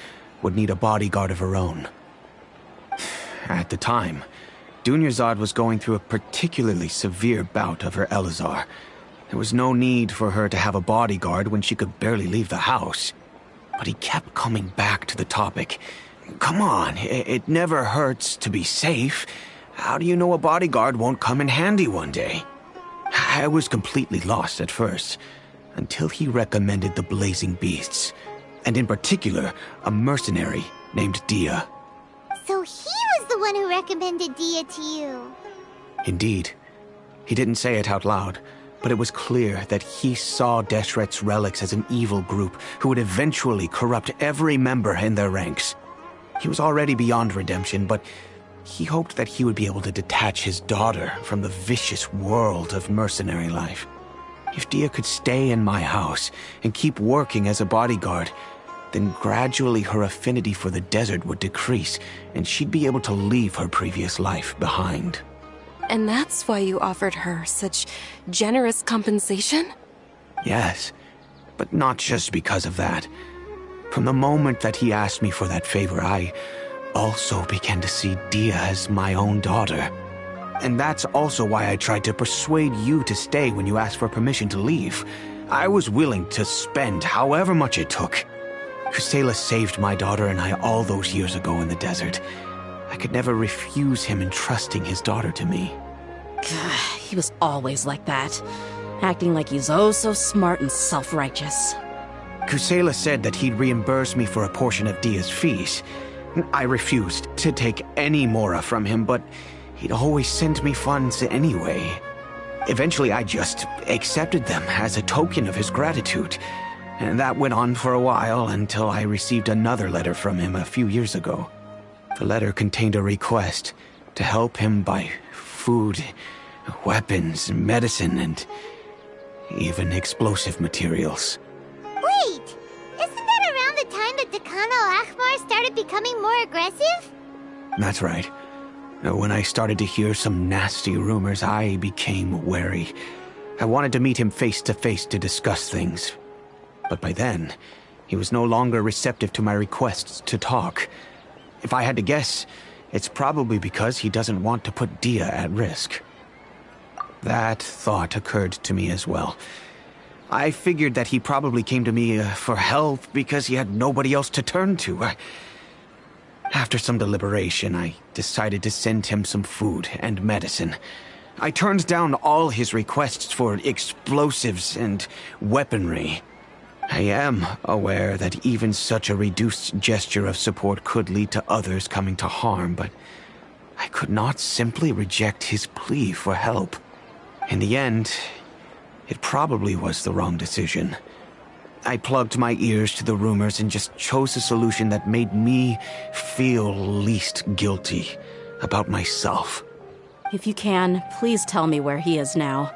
would need a bodyguard of her own. At the time, Dunyarzad was going through a particularly severe bout of her Elazar. There was no need for her to have a bodyguard when she could barely leave the house. But he kept coming back to the topic. Come on, it never hurts to be safe. How do you know a bodyguard won't come in handy one day? I was completely lost at first, until he recommended the Blazing Beasts, and in particular, a mercenary named Dehya. So he was the one who recommended Dehya to you. Indeed. He didn't say it out loud, but it was clear that he saw Deshret's relics as an evil group who would eventually corrupt every member in their ranks. He was already beyond redemption, but he hoped that he would be able to detach his daughter from the vicious world of mercenary life. If Dehya could stay in my house and keep working as a bodyguard, then gradually her affinity for the desert would decrease, and she'd be able to leave her previous life behind. And that's why you offered her such generous compensation? Yes, but not just because of that. From the moment that he asked me for that favor, I also began to see Dehya as my own daughter. And that's also why I tried to persuade you to stay when you asked for permission to leave. I was willing to spend however much it took. Kusela saved my daughter and I all those years ago in the desert. I could never refuse him entrusting his daughter to me. He was always like that, acting like he's oh so smart and self-righteous. Kusela said that he'd reimburse me for a portion of Dehya's fees. I refused to take any mora from him, but he'd always sent me funds anyway. Eventually, I just accepted them as a token of his gratitude. And that went on for a while until I received another letter from him a few years ago. The letter contained a request to help him buy food, weapons, medicine, and even explosive materials. Wait! Isn't that around the time that Dekhan al-Ahmar started becoming more aggressive? That's right. When I started to hear some nasty rumors, I became wary. I wanted to meet him face to face to discuss things. But by then, he was no longer receptive to my requests to talk. If I had to guess, it's probably because he doesn't want to put Dehya at risk. That thought occurred to me as well. I figured that he probably came to me for help because he had nobody else to turn to. After some deliberation, I decided to send him some food and medicine. I turned down all his requests for explosives and weaponry. I am aware that even such a reduced gesture of support could lead to others coming to harm, but I could not simply reject his plea for help. In the end, it probably was the wrong decision. I plugged my ears to the rumors and just chose a solution that made me feel least guilty about myself. If you can, please tell me where he is now.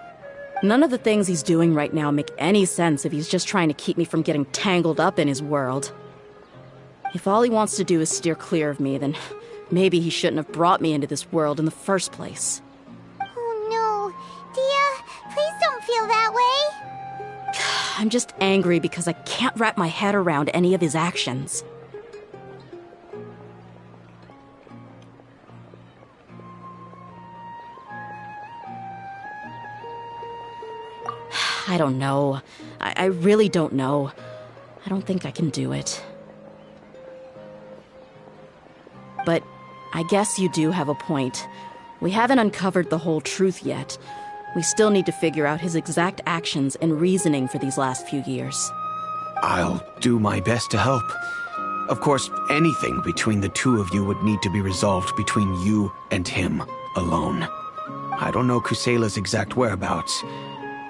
None of the things he's doing right now make any sense if he's just trying to keep me from getting tangled up in his world. If all he wants to do is steer clear of me, then maybe he shouldn't have brought me into this world in the first place. Oh no. Dehya, please don't feel that way. I'm just angry because I can't wrap my head around any of his actions. I don't know. I really don't know. I don't think I can do it. But I guess you do have a point. We haven't uncovered the whole truth yet. We still need to figure out his exact actions and reasoning for these last few years. I'll do my best to help. Of course, anything between the two of you would need to be resolved between you and him alone. I don't know Kusela's exact whereabouts.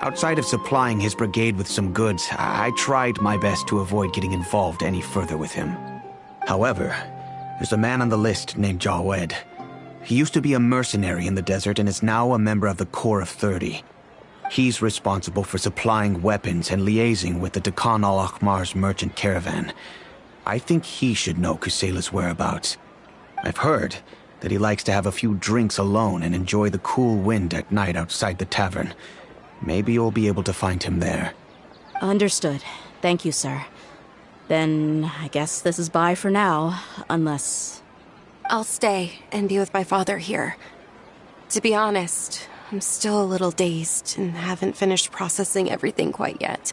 Outside of supplying his brigade with some goods, I tried my best to avoid getting involved any further with him. However, there's a man on the list named Jawed. He used to be a mercenary in the desert and is now a member of the Corps of 30. He's responsible for supplying weapons and liaising with the Dekhan al-Akhmar's merchant caravan. I think he should know Kusela's whereabouts. I've heard that he likes to have a few drinks alone and enjoy the cool wind at night outside the tavern. Maybe you'll be able to find him there. Understood. Thank you, sir. Then I guess this is bye for now, unless... I'll stay and be with my father here. To be honest, I'm still a little dazed and haven't finished processing everything quite yet.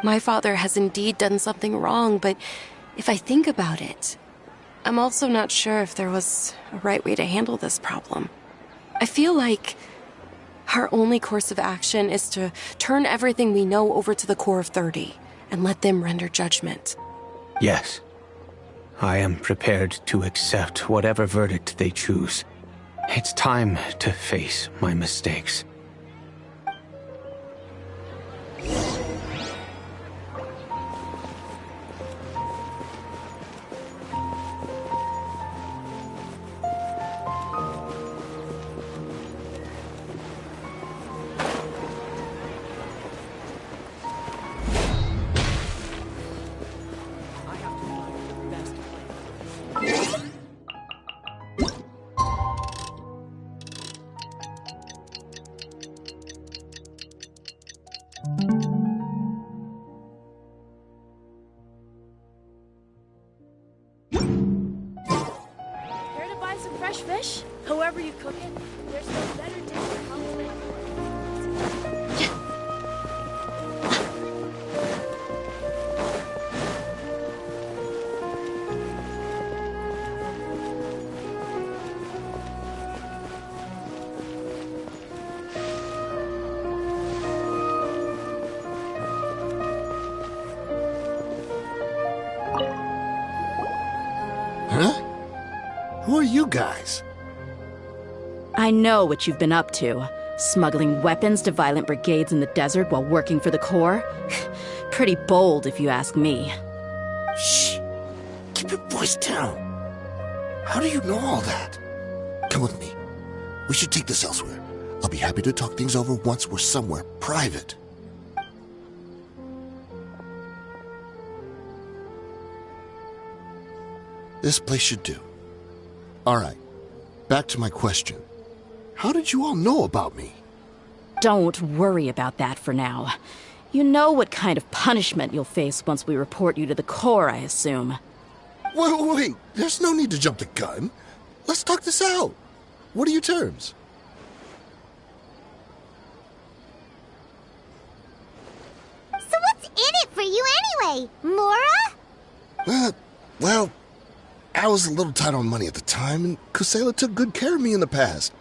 My father has indeed done something wrong, but if I think about it, I'm also not sure if there was a right way to handle this problem. I feel like our only course of action is to turn everything we know over to the Corps of 30 and let them render judgment. Yes. I am prepared to accept whatever verdict they choose. It's time to face my mistakes. Care to buy some fresh fish? However you cook it, there's no better dish to compliment. Huh? Who are you guys? I know what you've been up to. Smuggling weapons to violent brigades in the desert while working for the Corps? Pretty bold, if you ask me. Shh. Keep your voice down. How do you know all that? Come with me. We should take this elsewhere. I'll be happy to talk things over once we're somewhere private. This place should do. All right. Back to my question. How did you all know about me? Don't worry about that for now. You know what kind of punishment you'll face once we report you to the Corps, I assume. Wait. There's no need to jump the gun. Let's talk this out. What are your terms? So what's in it for you anyway, Mora? Well, I was a little tight on money at the time, and Kusela took good care of me in the past.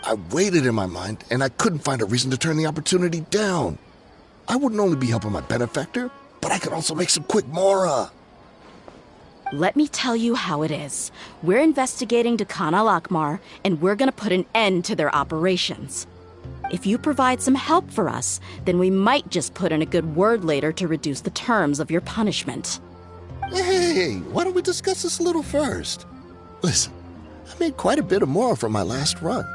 I weighed it in my mind, and I couldn't find a reason to turn the opportunity down. I wouldn't only be helping my benefactor, but I could also make some quick Mora. Let me tell you how it is. We're investigating Dekhan al-Akhmar, and we're gonna put an end to their operations. If you provide some help for us, then we might just put in a good word later to reduce the terms of your punishment. Hey, why don't we discuss this a little first? Listen, I made quite a bit of Mora from my last run.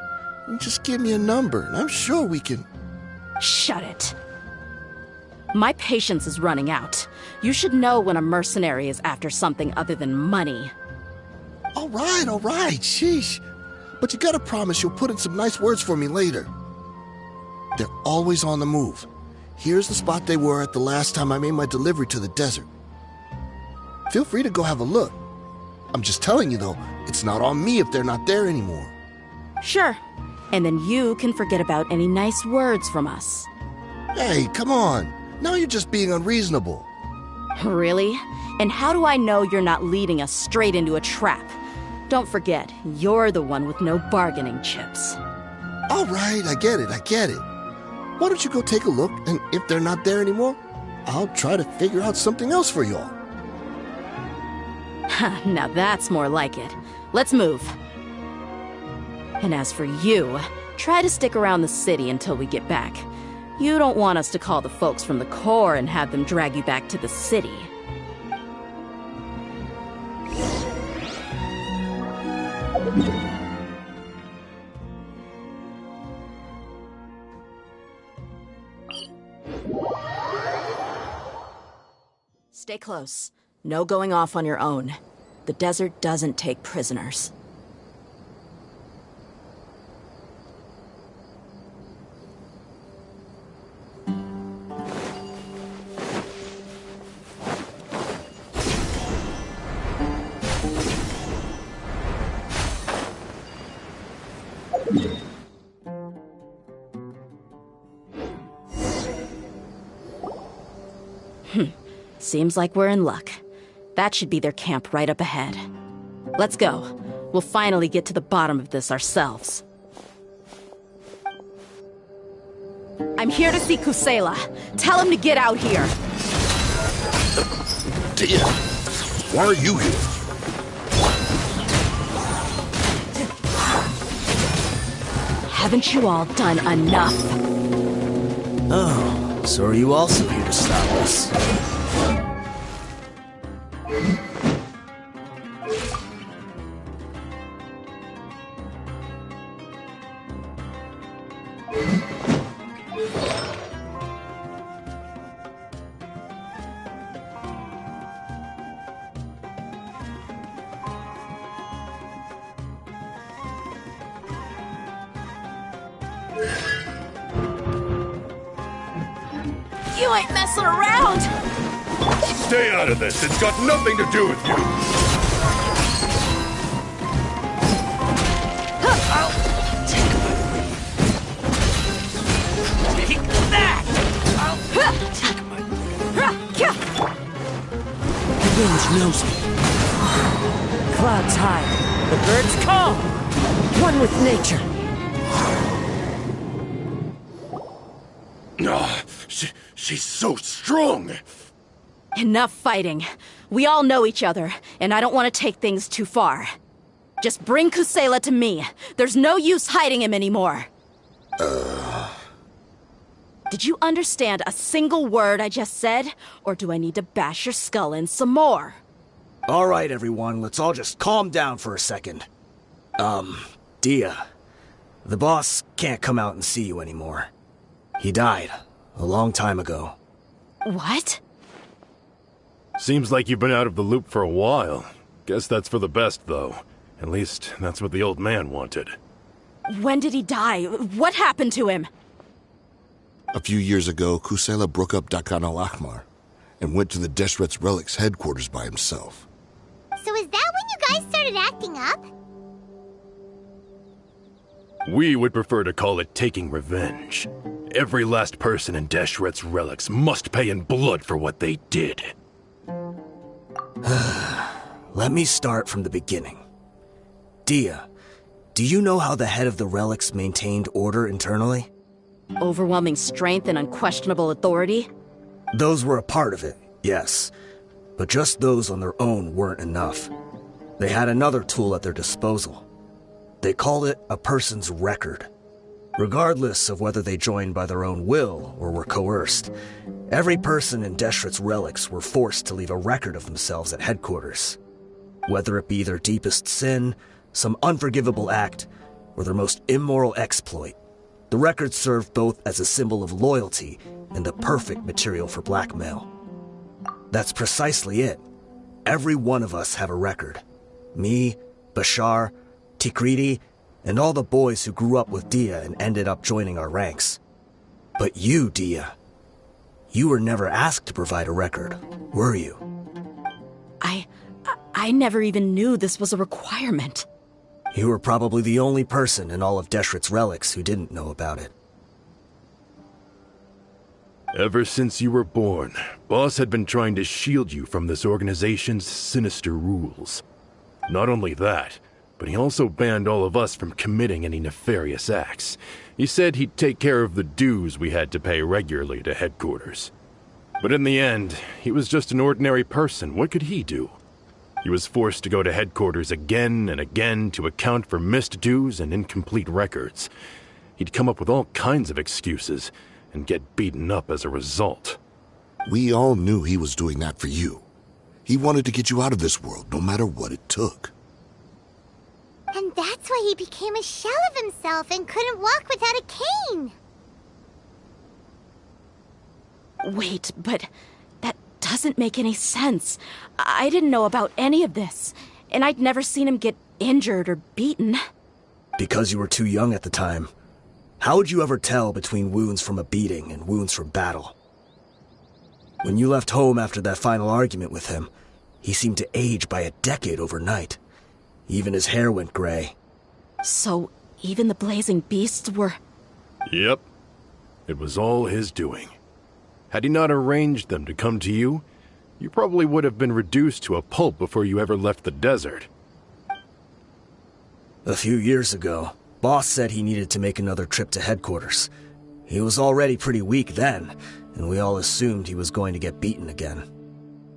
You just give me a number, and I'm sure we can... Shut it. My patience is running out. You should know when a mercenary is after something other than money. All right, sheesh. But you gotta promise you'll put in some nice words for me later. They're always on the move. Here's the spot they were at the last time I made my delivery to the desert. Feel free to go have a look. I'm just telling you, though, it's not on me if they're not there anymore. Sure. And then you can forget about any nice words from us. Hey, come on. Now you're just being unreasonable. Really? And how do I know you're not leading us straight into a trap? Don't forget, you're the one with no bargaining chips. All right, I get it. Why don't you go take a look, and if they're not there anymore, I'll try to figure out something else for y'all. Now that's more like it. Let's move. And as for you, try to stick around the city until we get back. You don't want us to call the folks from the Corps and have them drag you back to the city. Stay close. No going off on your own. The desert doesn't take prisoners. Seems like we're in luck. That should be their camp right up ahead. Let's go. We'll finally get to the bottom of this ourselves. I'm here to see Kusela. Tell him to get out here. Dehya, why are you here? Haven't you all done enough? Oh, so are you also here to stop us? You ain't messing around! Stay out of this. It's got nothing to do with you. Take that! The wind knows me. Clouds high, the birds call. One with nature. She's so strong. Enough fighting. We all know each other, and I don't want to take things too far. Just bring Kusela to me. There's no use hiding him anymore. Did you understand a single word I just said? Or do I need to bash your skull in some more? All right, everyone, let's all just calm down for a second. Dehya, the boss can't come out and see you anymore. He died a long time ago. What? Seems like you've been out of the loop for a while. Guess that's for the best, though. At least, that's what the old man wanted. When did he die? What happened to him? A few years ago, Kusela broke up Dakan al-Ahmar and went to the Deshret's Relics headquarters by himself. So is that when you guys started acting up? We would prefer to call it taking revenge. Every last person in Deshret's Relics must pay in blood for what they did. Let me start from the beginning. Dehya, do you know how the head of the Relics maintained order internally? Overwhelming strength and unquestionable authority? Those were a part of it, yes. But just those on their own weren't enough. They had another tool at their disposal. They called it a person's record. Regardless of whether they joined by their own will or were coerced, every person in Deshret's Relics were forced to leave a record of themselves at headquarters. Whether it be their deepest sin, some unforgivable act, or their most immoral exploit, the record served both as a symbol of loyalty and the perfect material for blackmail. That's precisely it. Every one of us have a record. Me, Bashar, Tikriti, and all the boys who grew up with Dehya and ended up joining our ranks. But you, Dehya, You were never asked to provide a record, were you? I never even knew this was a requirement. You were probably the only person in all of Deshret's relics who didn't know about it. Ever since you were born, Boss had been trying to shield you from this organization's sinister rules. Not only that, but he also banned all of us from committing any nefarious acts. He said he'd take care of the dues we had to pay regularly to headquarters. But in the end, he was just an ordinary person. What could he do? He was forced to go to headquarters again and again to account for missed dues and incomplete records. He'd come up with all kinds of excuses and get beaten up as a result. We all knew he was doing that for you. He wanted to get you out of this world, no matter what it took. And that's why he became a shell of himself and couldn't walk without a cane. Wait, but that doesn't make any sense. I didn't know about any of this, and I'd never seen him get injured or beaten. Because you were too young at the time. How would you ever tell between wounds from a beating and wounds from battle? When you left home after that final argument with him, he seemed to age by a decade overnight. Even his hair went gray. So, even the blazing beasts were... Yep. It was all his doing. Had he not arranged them to come to you, you probably would have been reduced to a pulp before you ever left the desert. A few years ago, Boss said he needed to make another trip to headquarters. He was already pretty weak then, and we all assumed he was going to get beaten again.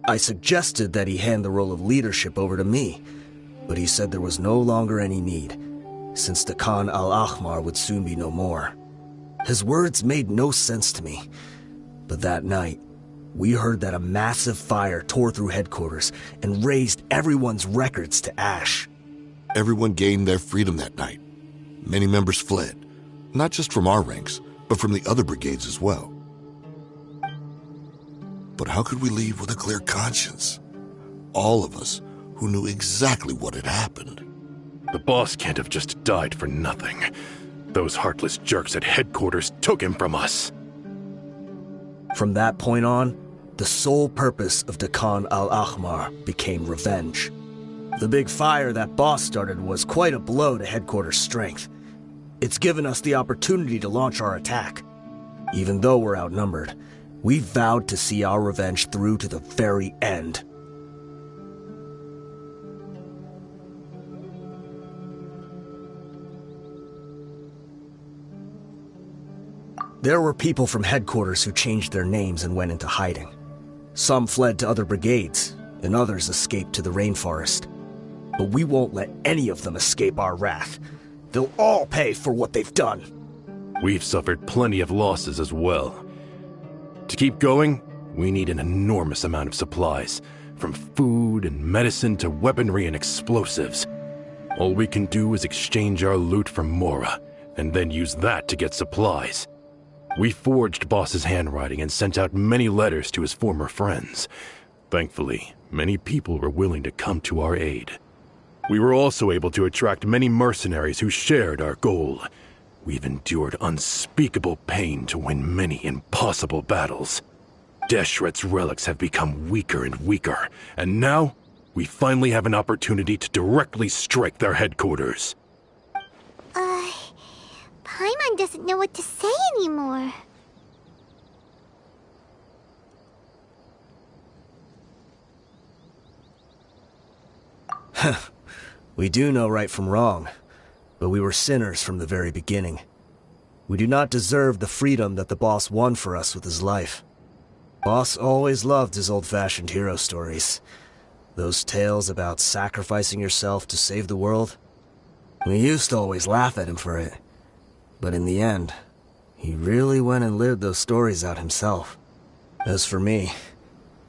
I suggested that he hand the role of leadership over to me, but he said there was no longer any need, since the Khan al-Ahmar would soon be no more. His words made no sense to me, but that night, we heard that a massive fire tore through headquarters and razed everyone's records to ash. Everyone gained their freedom that night. Many members fled, not just from our ranks, but from the other brigades as well. But how could we leave with a clear conscience? All of us who knew exactly what had happened. The boss can't have just died for nothing. Those heartless jerks at headquarters took him from us. From that point on, the sole purpose of the Khan al-Ahmar became revenge. The big fire that Boss started was quite a blow to headquarters' strength. It's given us the opportunity to launch our attack. Even though we're outnumbered, we vowed to see our revenge through to the very end. There were people from headquarters who changed their names and went into hiding. Some fled to other brigades, and others escaped to the rainforest. But we won't let any of them escape our wrath. They'll all pay for what they've done. We've suffered plenty of losses as well. To keep going, we need an enormous amount of supplies, from food and medicine to weaponry and explosives. All we can do is exchange our loot from Mora, and then use that to get supplies. We forged Boss's handwriting and sent out many letters to his former friends. Thankfully, many people were willing to come to our aid. We were also able to attract many mercenaries who shared our goal. We've endured unspeakable pain to win many impossible battles. Deshret's relics have become weaker and weaker, and now we finally have an opportunity to directly strike their headquarters. Paimon doesn't know what to say anymore. We do know right from wrong, but we were sinners from the very beginning. We do not deserve the freedom that the boss won for us with his life. Boss always loved his old-fashioned hero stories. Those tales about sacrificing yourself to save the world. We used to always laugh at him for it. But in the end, he really went and lived those stories out himself. As for me,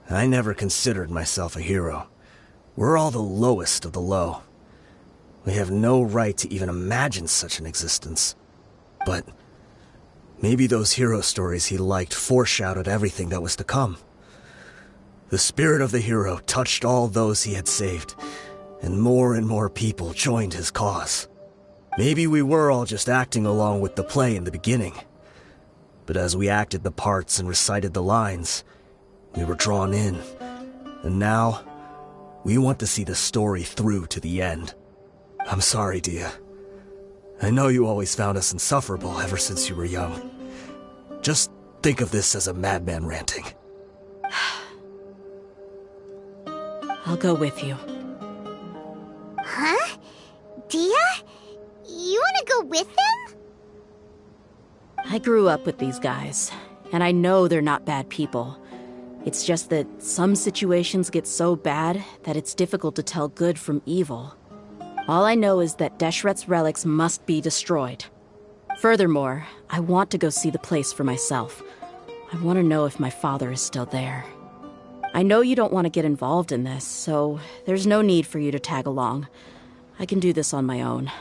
I never considered myself a hero. We're all the lowest of the low. We have no right to even imagine such an existence. But maybe those hero stories he liked foreshadowed everything that was to come. The spirit of the hero touched all those he had saved, and more people joined his cause. Maybe we were all just acting along with the play in the beginning. But as we acted the parts and recited the lines, we were drawn in. And now, we want to see the story through to the end. I'm sorry, Dehya. I know you always found us insufferable ever since you were young. Just think of this as a madman ranting. I'll go with you. Huh? Dehya? You want to go with them? I grew up with these guys, and I know they're not bad people. It's just that some situations get so bad that it's difficult to tell good from evil. All I know is that Deshret's relics must be destroyed. Furthermore, I want to go see the place for myself. I want to know if my father is still there. I know you don't want to get involved in this, so there's no need for you to tag along. I can do this on my own.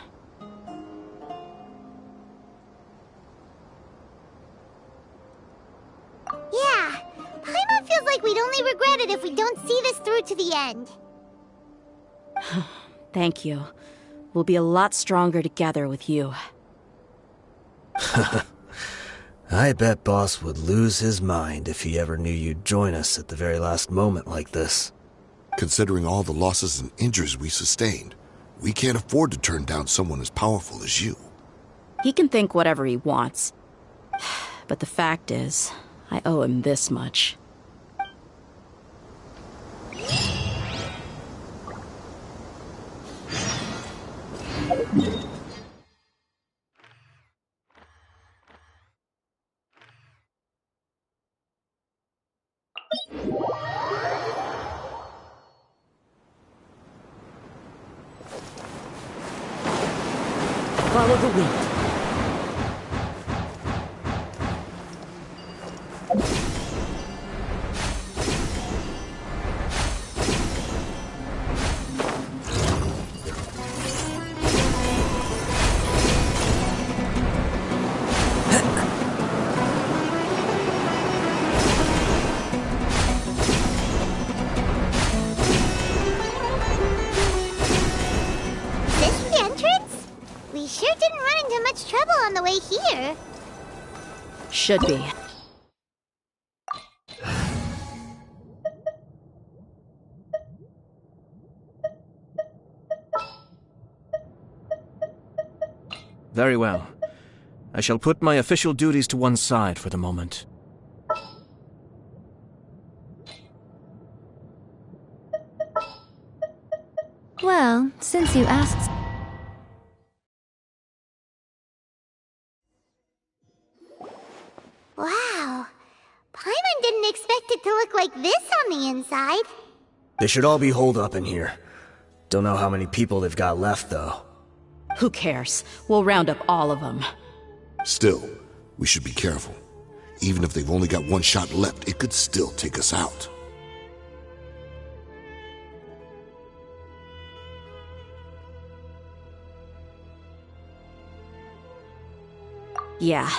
Yeah, Paimon feels like we'd only regret it if we don't see this through to the end. Thank you. We'll be a lot stronger together with you. I bet Boss would lose his mind if he ever knew you'd join us at the very last moment like this. Considering all the losses and injuries we sustained, we can't afford to turn down someone as powerful as you. He can think whatever he wants. But the fact is, I owe him this much. Follow the wind. On the way here. Should be. Very well. I shall put my official duties to one side for the moment. Well, since you asked... Wow. Paimon didn't expect it to look like this on the inside. They should all be holed up in here. Don't know how many people they've got left, though. Who cares? We'll round up all of them. Still, we should be careful. Even if they've only got one shot left, it could still take us out. Yeah,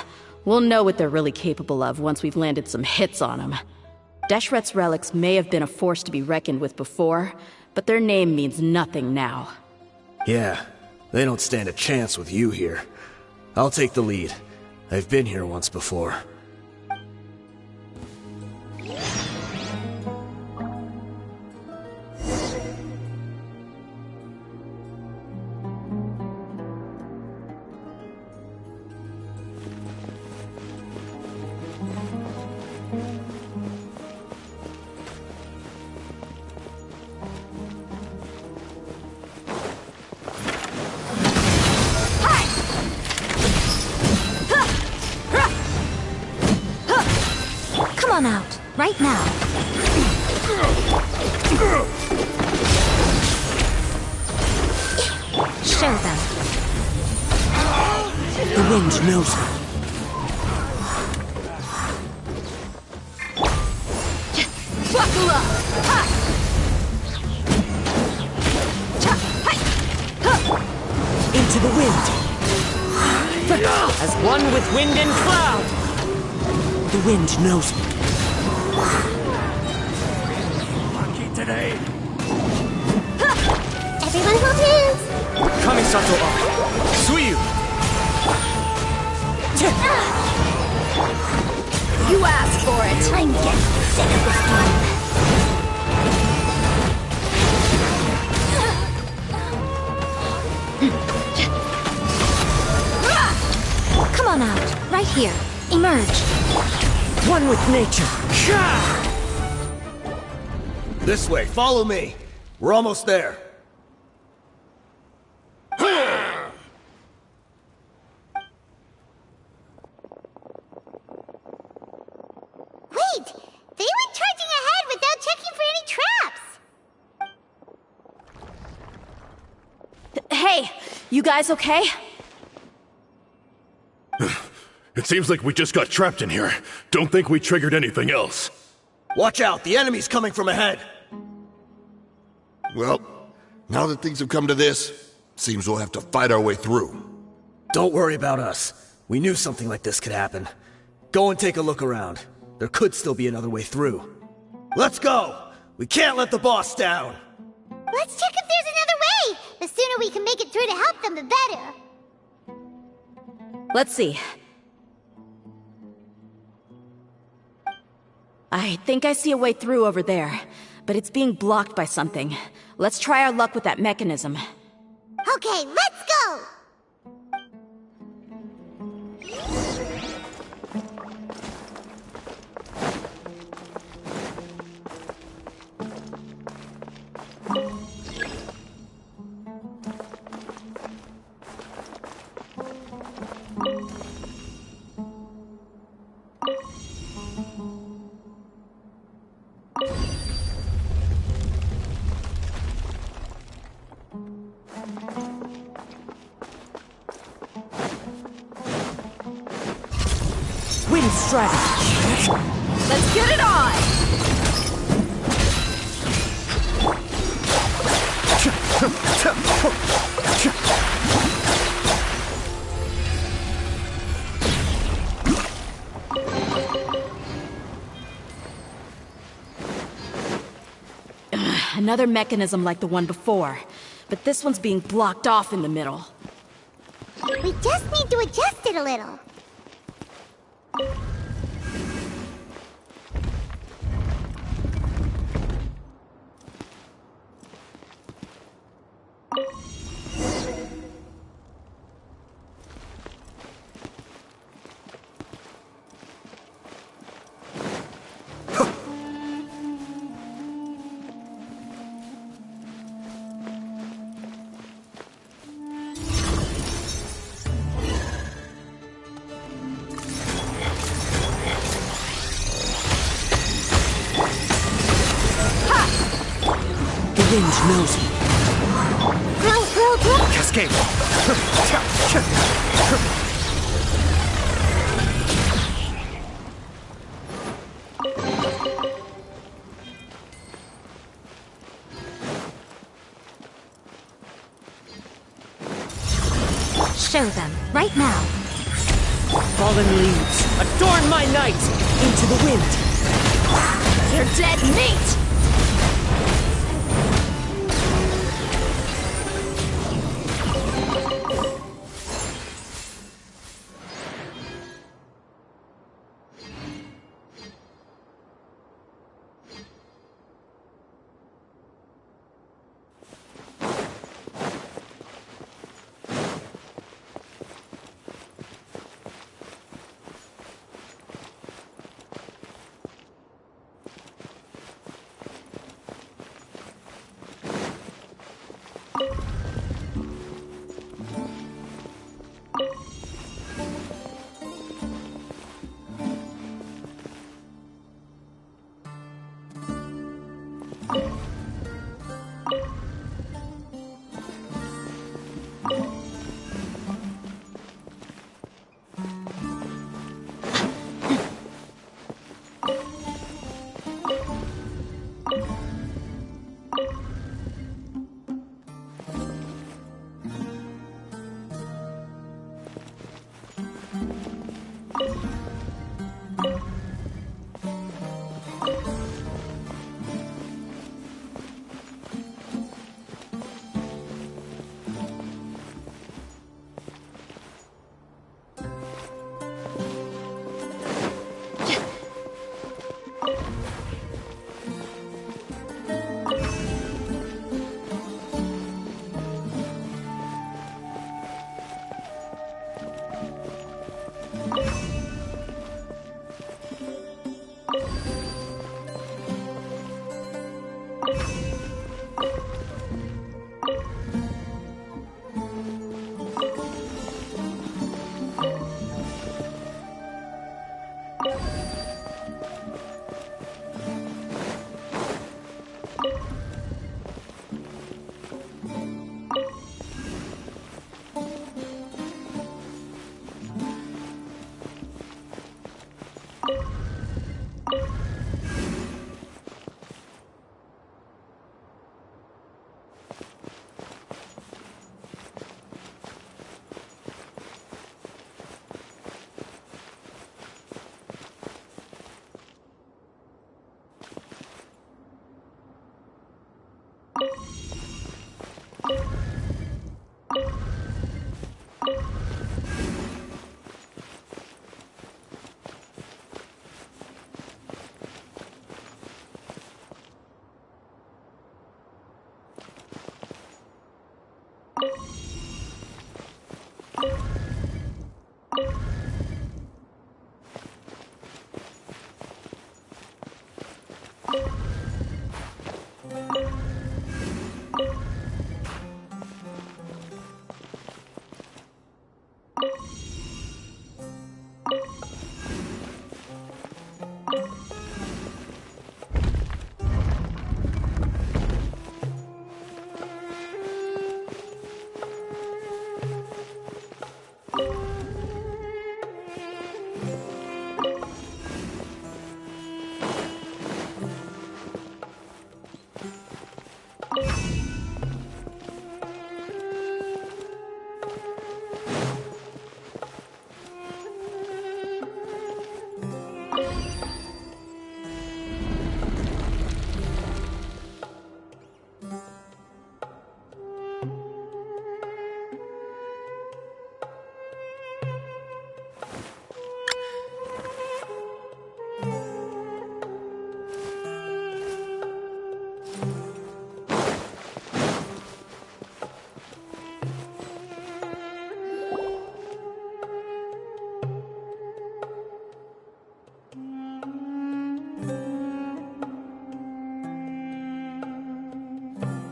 we'll know what they're really capable of once we've landed some hits on them. Deshret's relics may have been a force to be reckoned with before, but their name means nothing now. Yeah, they don't stand a chance with you here. I'll take the lead. I've been here once before. Come on out, right now. Show them. The wind knows her. Buckle up! Ha! Into the wind. As one with wind and cloud. The wind knows me. Lucky today. Everyone hold hands. Kamisato Suyu! You asked for it. I'm getting sick of this game. Come on out. Right here. Emerge. One with nature. This way, follow me. We're almost there. Wait! They went charging ahead without checking for any traps! Hey, you guys okay? It seems like we just got trapped in here. Don't think we triggered anything else. Watch out, the enemy's coming from ahead. Well, now that things have come to this, seems we'll have to fight our way through. Don't worry about us. We knew something like this could happen. Go and take a look around. There could still be another way through. Let's go! We can't let the boss down! Let's check if there's another way! The sooner we can make it through to help them, the better. Let's see. I think I see a way through over there, but it's being blocked by something. Let's try our luck with that mechanism. Okay, let's go! Wind strategy. Let's get it on! Another mechanism like the one before, but this one's being blocked off in the middle. We just need to adjust it a little. The wind knows me. Cascade! Show them. Right now. Fallen leaves. Adorn my night. Into the wind. You're dead meat!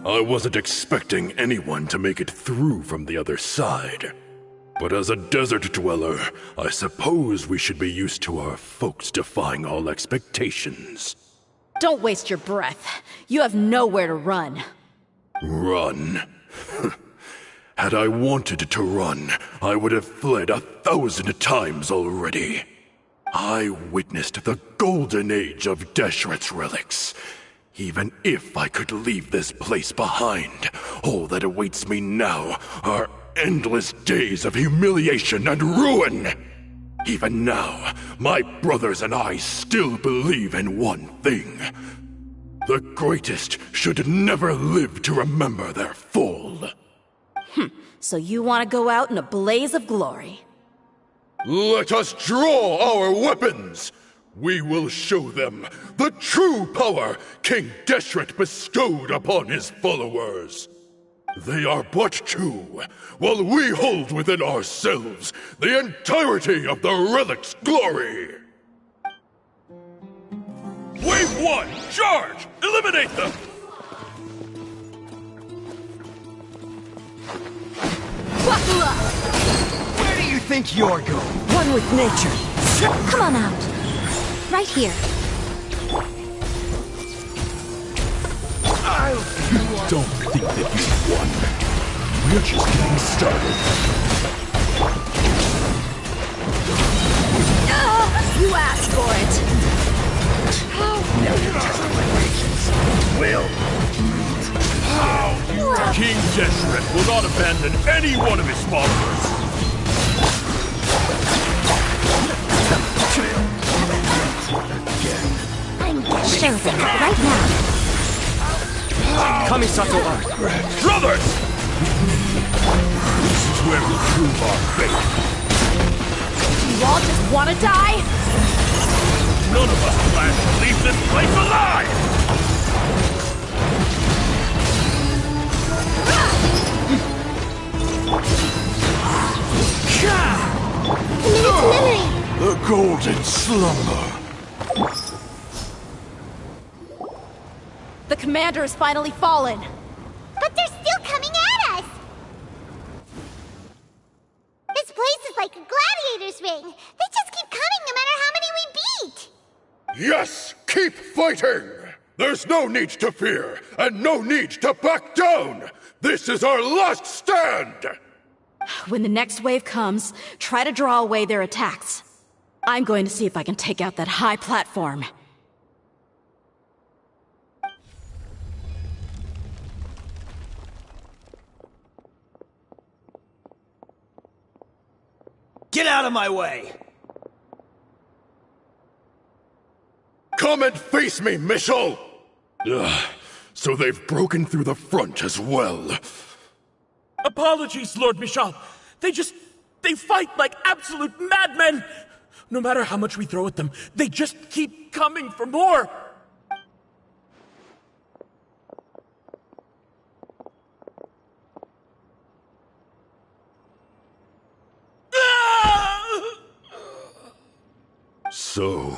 I wasn't expecting anyone to make it through from the other side. But as a desert dweller, I suppose we should be used to our folks defying all expectations. Don't waste your breath. You have nowhere to run. Run? Had I wanted to run, I would have fled 1,000 times already. I witnessed the golden age of Deshret's relics. Even if I could leave this place behind, all that awaits me now are endless days of humiliation and ruin. Even now, my brothers and I still believe in one thing. The greatest should never live to remember their fall. So you want to go out in a blaze of glory? Let us draw our weapons! We will show them the true power King Deshret bestowed upon his followers. They are but two, while we hold within ourselves the entirety of the relic's glory. Wave 1, charge! Eliminate them! Buckle up! Where do you think you're going? One with nature. Come on out. Right here. Don't think that you've won. We're just getting started. You asked for it! Now you're testing my patience. Will. King Deshret will not abandon any one of his followers. I'm sure of it. Right now. Kamisato Art. Brothers! This is where we prove our faith. You all just want to die? None of us plan to leave this place alive! Memory. The golden slumber. The commander has finally fallen. But they're still coming at us! This place is like a gladiator's ring. They just keep coming no matter how many we beat! Yes, keep fighting! There's no need to fear, and no need to back down! This is our last stand! When the next wave comes, try to draw away their attacks. I'm going to see if I can take out that high platform. Get out of my way! Come and face me, Michel! So they've broken through the front as well. Apologies, Lord Michal. They fight like absolute madmen! No matter how much we throw at them, they just keep coming for more! So,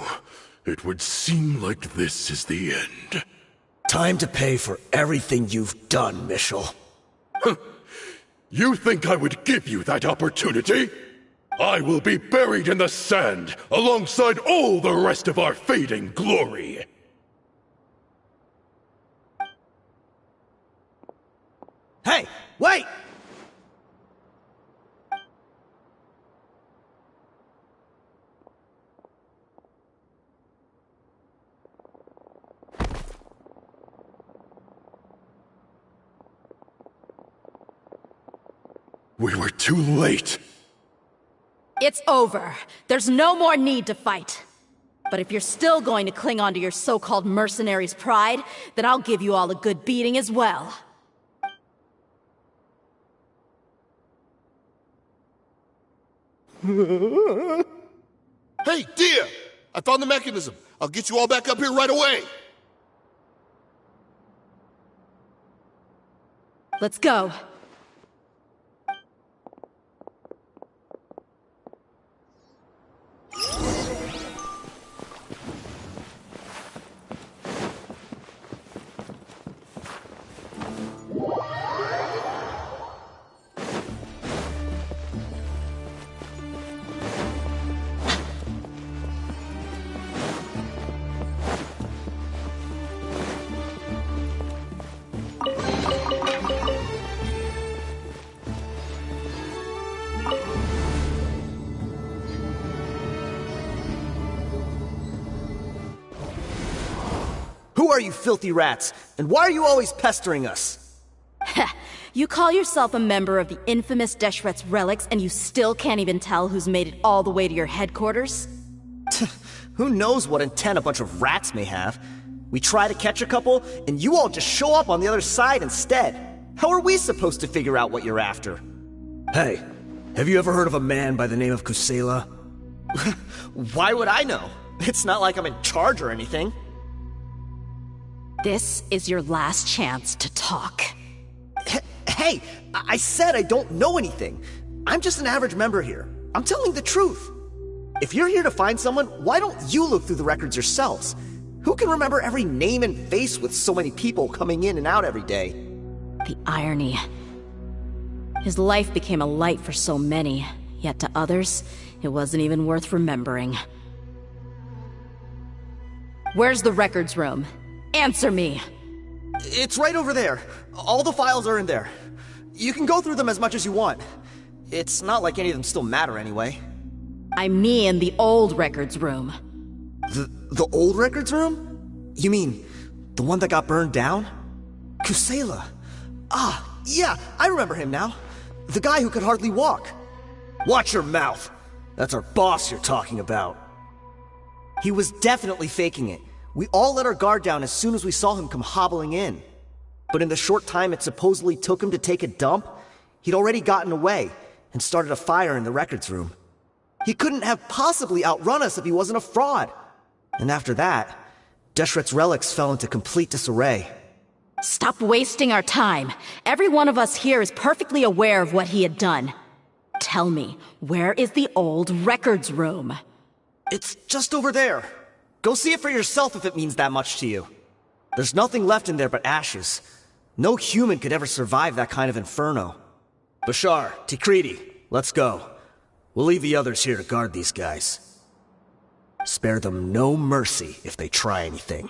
it would seem like this is the end. Time to pay for everything you've done, Michel. You think I would give you that opportunity? I will be buried in the sand alongside all the rest of our fading glory. Hey, wait! We were too late. It's over. There's no more need to fight. But if you're still going to cling on to your so-called mercenary's pride, then I'll give you all a good beating as well. Hey, Dehya! I found the mechanism. I'll get you all back up here right away. Let's go. Who are you filthy rats? And why are you always pestering us? You call yourself a member of the infamous Deshret's relics, and you still can't even tell who's made it all the way to your headquarters? Who knows what intent a bunch of rats may have? We try to catch a couple, and you all just show up on the other side instead. How are we supposed to figure out what you're after? Hey, have you ever heard of a man by the name of Kusela? Why would I know? It's not like I'm in charge or anything. This is your last chance to talk. Hey, I said I don't know anything. I'm just an average member here. I'm telling the truth. If you're here to find someone, why don't you look through the records yourselves? Who can remember every name and face with so many people coming in and out every day? The irony. His life became a light for so many, yet to others, it wasn't even worth remembering. Where's the records room? Answer me! It's right over there. All the files are in there. You can go through them as much as you want. It's not like any of them still matter anyway. I mean the old records room. The old records room? You mean, the one that got burned down? Kusela. Ah, yeah, I remember him now. The guy who could hardly walk. Watch your mouth! That's our boss you're talking about. He was definitely faking it. We all let our guard down as soon as we saw him come hobbling in. But in the short time it supposedly took him to take a dump, he'd already gotten away and started a fire in the records room. He couldn't have possibly outrun us if he wasn't a fraud. And after that, Deshret's relics fell into complete disarray. Stop wasting our time. Every one of us here is perfectly aware of what he had done. Tell me, where is the old records room? It's just over there. Go see it for yourself if it means that much to you. There's nothing left in there but ashes. No human could ever survive that kind of inferno. Bashar, Tikriti, let's go. We'll leave the others here to guard these guys. Spare them no mercy if they try anything.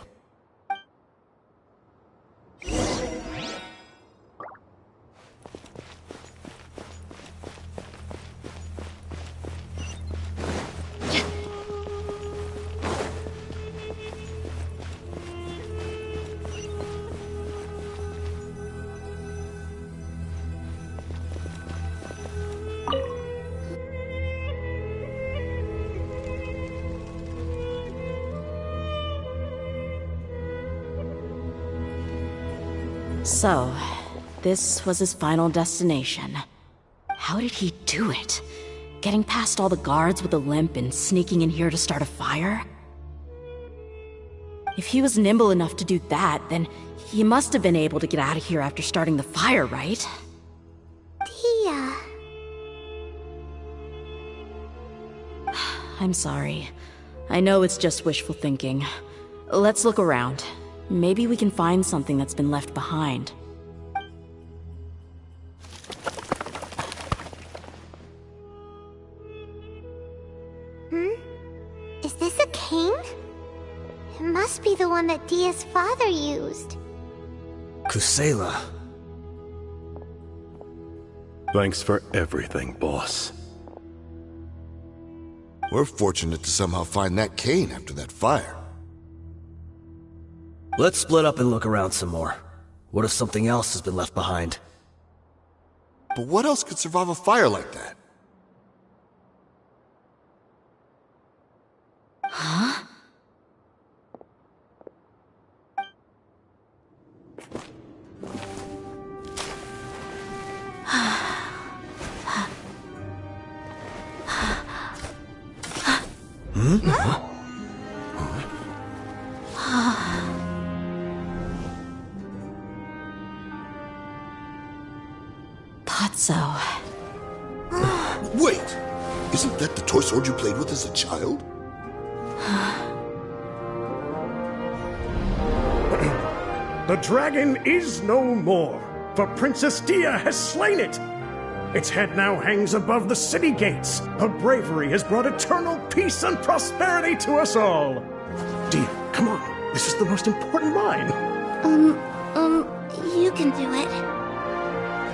So, this was his final destination. How did he do it? Getting past all the guards with a limp and sneaking in here to start a fire? If he was nimble enough to do that, then he must have been able to get out of here after starting the fire, right? Dehya. I'm sorry. I know it's just wishful thinking. Let's look around. Maybe we can find something that's been left behind. Is this a cane? It must be the one that Dehya's father used. Kusela. Thanks for everything, boss. We're fortunate to somehow find that cane after that fire. Let's split up and look around some more. What if something else has been left behind? But what else could survive a fire like that? Huh? Thought so. Wait! Isn't that the toy sword you played with as a child? The dragon is no more, for Princess Dehya has slain it. Its head now hangs above the city gates. Her bravery has brought eternal peace and prosperity to us all. Dehya, come on. This is the most important line. You can do it.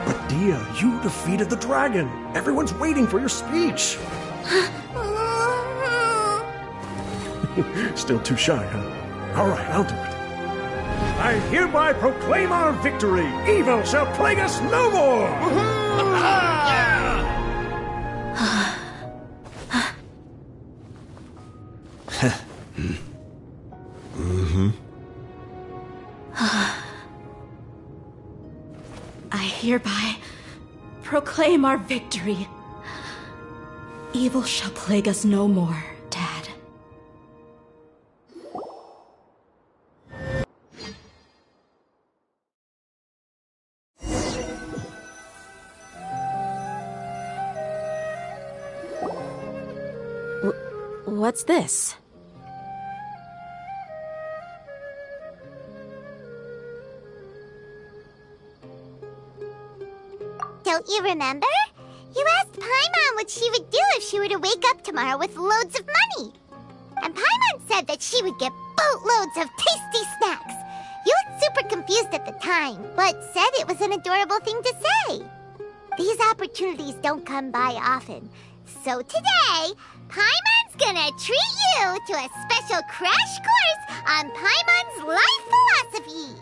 But Dehya, you defeated the dragon. Everyone's waiting for your speech. Still too shy, huh? All right, I'll do it. I hereby proclaim our victory. Evil shall plague us no more! I hereby proclaim our victory. Evil shall plague us no more, Dad. What's this? Don't you remember? You asked Paimon what she would do if she were to wake up tomorrow with loads of money. And Paimon said that she would get boatloads of tasty snacks. You looked super confused at the time, but said it was an adorable thing to say. These opportunities don't come by often. So today, Paimon's gonna treat you to a special crash course on Paimon's life philosophy.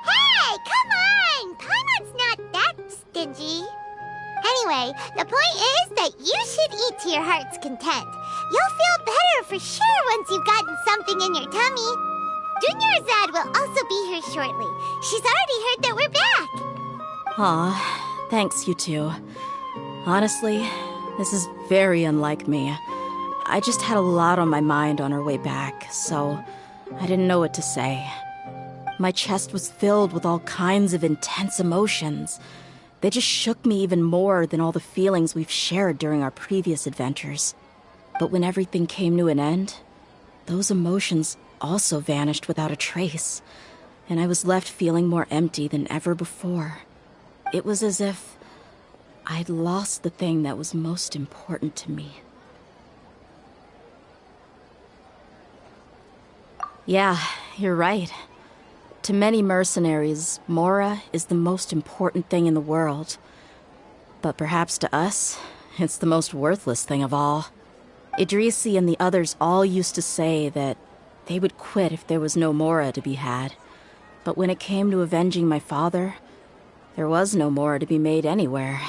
Hey, come on! Paimon's not that stingy. Anyway, the point is that you should eat to your heart's content. You'll feel better for sure once you've gotten something in your tummy. Junior Azad will also be here shortly. She's already heard that we're back. Aw, thanks, you two. Honestly, this is very unlike me. I just had a lot on my mind on our way back, so I didn't know what to say. My chest was filled with all kinds of intense emotions. They just shook me even more than all the feelings we've shared during our previous adventures. But when everything came to an end, those emotions also vanished without a trace, and I was left feeling more empty than ever before. It was as if I'd lost the thing that was most important to me. Yeah, you're right. To many mercenaries, Mora is the most important thing in the world. But perhaps to us, it's the most worthless thing of all. Idrisi and the others all used to say that they would quit if there was no Mora to be had. But when it came to avenging my father, there was no Mora to be made anywhere.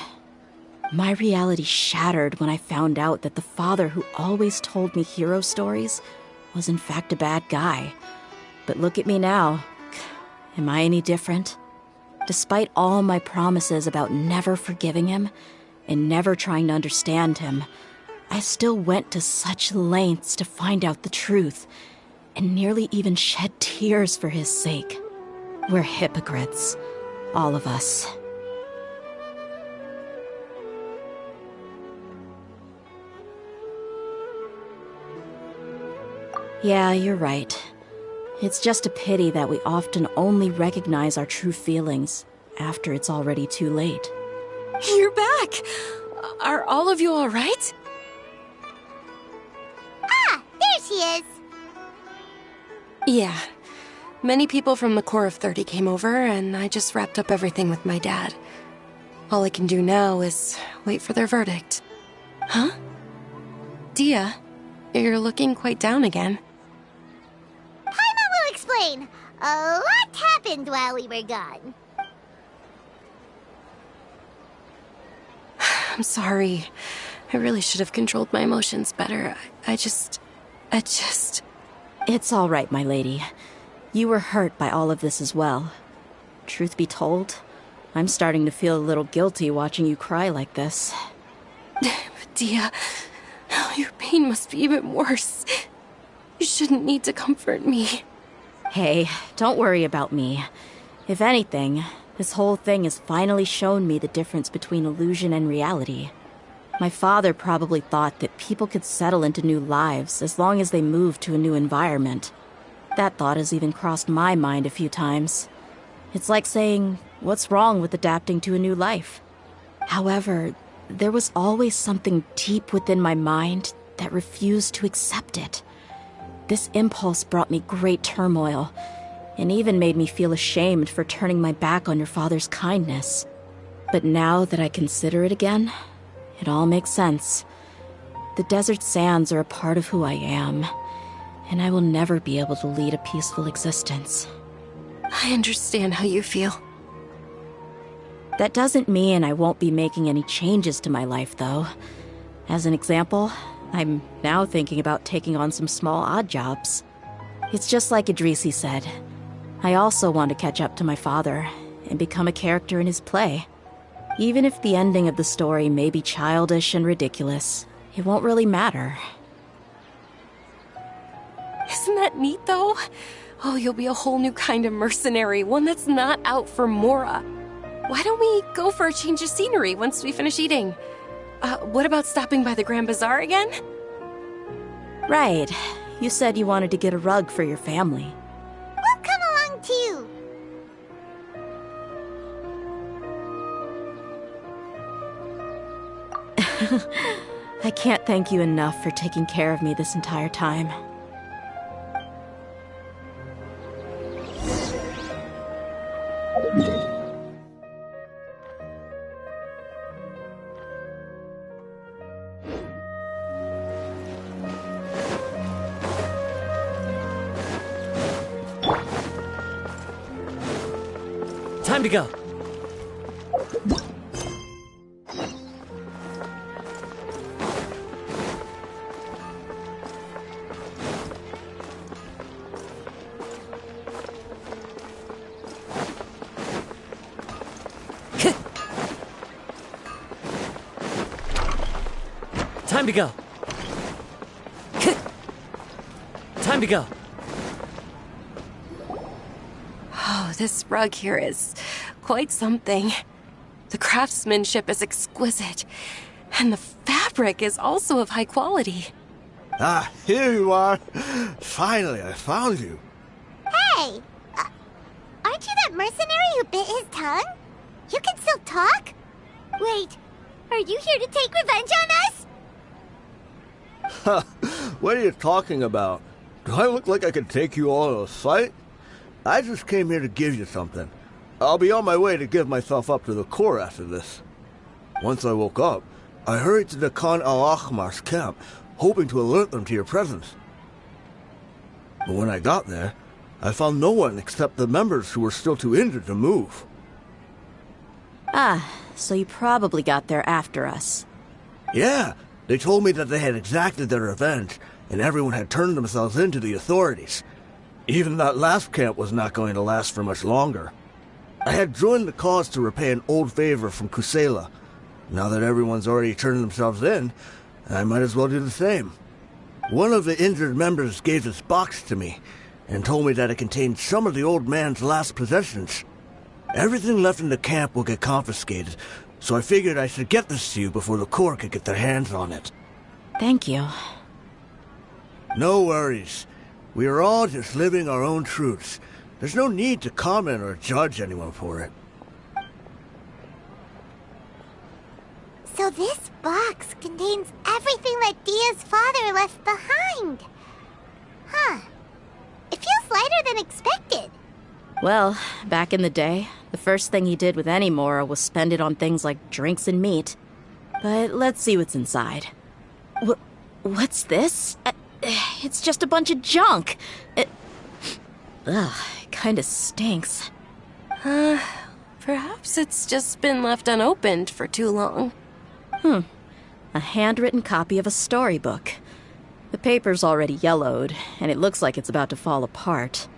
My reality shattered when I found out that the father who always told me hero stories was in fact a bad guy. But look at me now. Am I any different? Despite all my promises about never forgiving him and never trying to understand him, I still went to such lengths to find out the truth, and nearly even shed tears for his sake. We're hypocrites, all of us. Yeah, you're right. It's just a pity that we often only recognize our true feelings after it's already too late. You're back! Are all of you all right? Ah, there she is! Yeah. Many people from the Corps of 30 came over, and I just wrapped up everything with my dad. All I can do now is wait for their verdict. Huh? Dehya, you're looking quite down again. Paimon will explain. A lot happened while we were gone. I'm sorry. I really should have controlled my emotions better. I just... It's all right, my lady. You were hurt by all of this as well. Truth be told, I'm starting to feel a little guilty watching you cry like this. Dehya, your pain must be even worse. You shouldn't need to comfort me. Hey, don't worry about me. If anything, this whole thing has finally shown me the difference between illusion and reality. My father probably thought that people could settle into new lives as long as they moved to a new environment. That thought has even crossed my mind a few times. It's like saying, what's wrong with adapting to a new life? However, there was always something deep within my mind that refused to accept it. This impulse brought me great turmoil, and even made me feel ashamed for turning my back on your father's kindness. But now that I consider it again, It all makes sense. The desert sands are a part of who I am, and I will never be able to lead a peaceful existence. I understand how you feel. That doesn't mean I won't be making any changes to my life, though. As an example, I'm now thinking about taking on some small odd jobs. It's just like Idrisi said. I also want to catch up to my father and become a character in his play. Even if the ending of the story may be childish and ridiculous, it won't really matter. Isn't that neat, though? Oh, you'll be a whole new kind of mercenary, one that's not out for Mora. Why don't we go for a change of scenery once we finish eating? What about stopping by the Grand Bazaar again? Right. You said you wanted to get a rug for your family. We'll come along too. I can't thank you enough for taking care of me this entire time. Time to go. Time to go. Time to go. Oh, this rug here is quite something. The craftsmanship is exquisite, and the fabric is also of high quality. Ah, here you are. Finally, I found you. Hey! Aren't you that mercenary who bit his tongue? You can still talk? Wait, are you here to take revenge on us? What are you talking about? Do I look like I could take you all in a fight? I just came here to give you something. I'll be on my way to give myself up to the Corps after this. Once I woke up, I hurried to the Khan al-Ahmar's camp, hoping to alert them to your presence. But when I got there, I found no one except the members who were still too injured to move. Ah, so you probably got there after us. Yeah, they told me that they had exacted their revenge, and everyone had turned themselves in to the authorities. Even that last camp was not going to last for much longer. I had joined the cause to repay an old favor from Kusela. Now that everyone's already turned themselves in, I might as well do the same. One of the injured members gave this box to me, and told me that it contained some of the old man's last possessions. Everything left in the camp will get confiscated, so I figured I should get this to you before the Corps could get their hands on it. Thank you. No worries. We are all just living our own truths. There's no need to comment or judge anyone for it. So this box contains everything that Dia's father left behind. Huh. It feels lighter than expected. Well, back in the day, the first thing he did with any Mora was spend it on things like drinks and meat. But let's see what's inside. What's this? It's just a bunch of junk. It kinda stinks. Perhaps it's just been left unopened for too long. A handwritten copy of a storybook. The paper's already yellowed, and it looks like it's about to fall apart.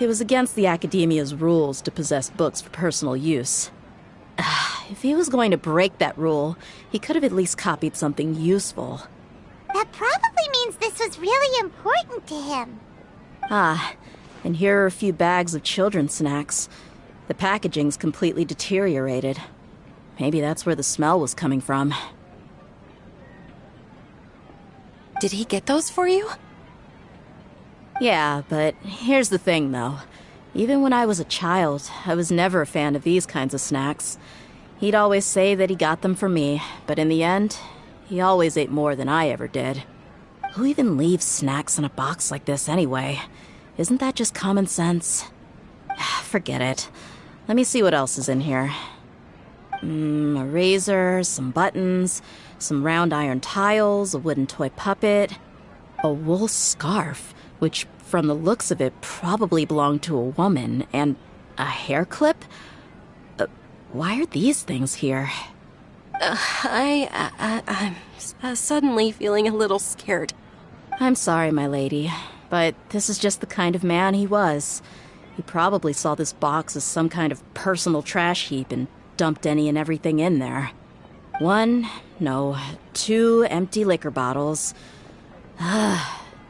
It was against the Academia's rules to possess books for personal use. If he was going to break that rule, he could have at least copied something useful. That probably means this was really important to him. And here are a few bags of children's snacks. The packaging's completely deteriorated. Maybe that's where the smell was coming from. Did he get those for you? Yeah, but here's the thing, though. Even when I was a child, I was never a fan of these kinds of snacks. He'd always say that he got them for me, but in the end, he always ate more than I ever did. Who even leaves snacks in a box like this anyway? Isn't that just common sense? Forget it. Let me see what else is in here. A razor, some buttons, some round iron tiles, a wooden toy puppet, a wool scarf, which from the looks of it probably belonged to a woman, and a hair clip? Why are these things here? I'm suddenly feeling a little scared. I'm sorry, my lady, but this is just the kind of man he was. He probably saw this box as some kind of personal trash heap and dumped any and everything in there. 2 empty liquor bottles.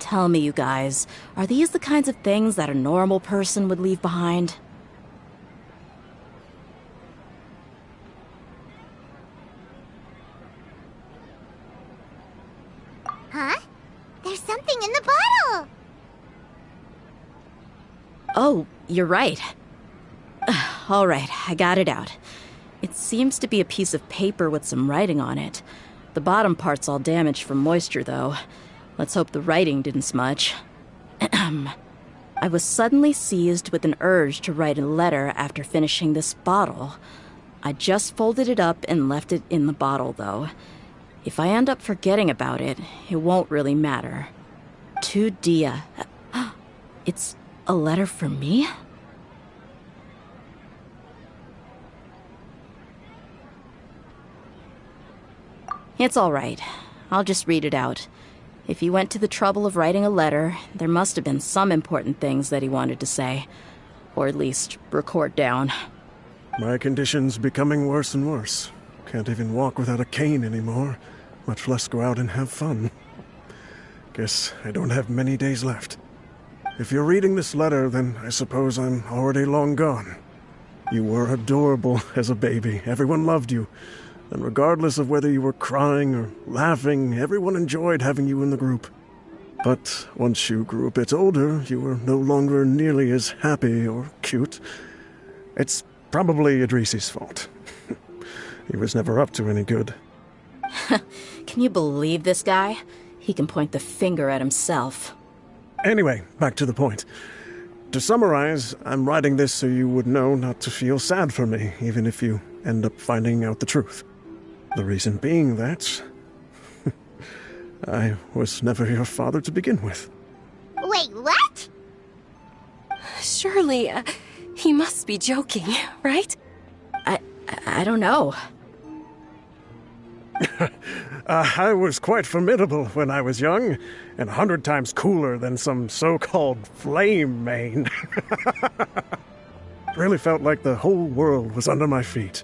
Tell me, you guys, are these the kinds of things that a normal person would leave behind? Huh? There's something in the bottle! Oh, you're right. All right, I got it out. It seems to be a piece of paper with some writing on it. The bottom part's all damaged from moisture, though. Let's hope the writing didn't smudge. I was suddenly seized with an urge to write a letter after finishing this bottle. I just folded it up and left it in the bottle, though. If I end up forgetting about it, it won't really matter. To Dehya. It's a letter for me? It's all right. I'll just read it out. If he went to the trouble of writing a letter, there must have been some important things that he wanted to say. Or at least record down. My condition's becoming worse and worse. Can't even walk without a cane anymore, much less go out and have fun. Guess I don't have many days left. If you're reading this letter, then I suppose I'm already long gone. You were adorable as a baby. Everyone loved you. And regardless of whether you were crying or laughing, everyone enjoyed having you in the group. But once you grew a bit older, you were no longer nearly as happy or cute. It's probably Idrisi's fault. He was never up to any good. Can you believe this guy? He can point the finger at himself. Anyway, back to the point. To summarize, I'm writing this so you would know not to feel sad for me, even if you end up finding out the truth. The reason being that I was never your father to begin with. Wait, what? Surely, he must be joking, right? I don't know. I was quite formidable when I was young, and 100 times cooler than some so-called flame main. Really felt like the whole world was under my feet.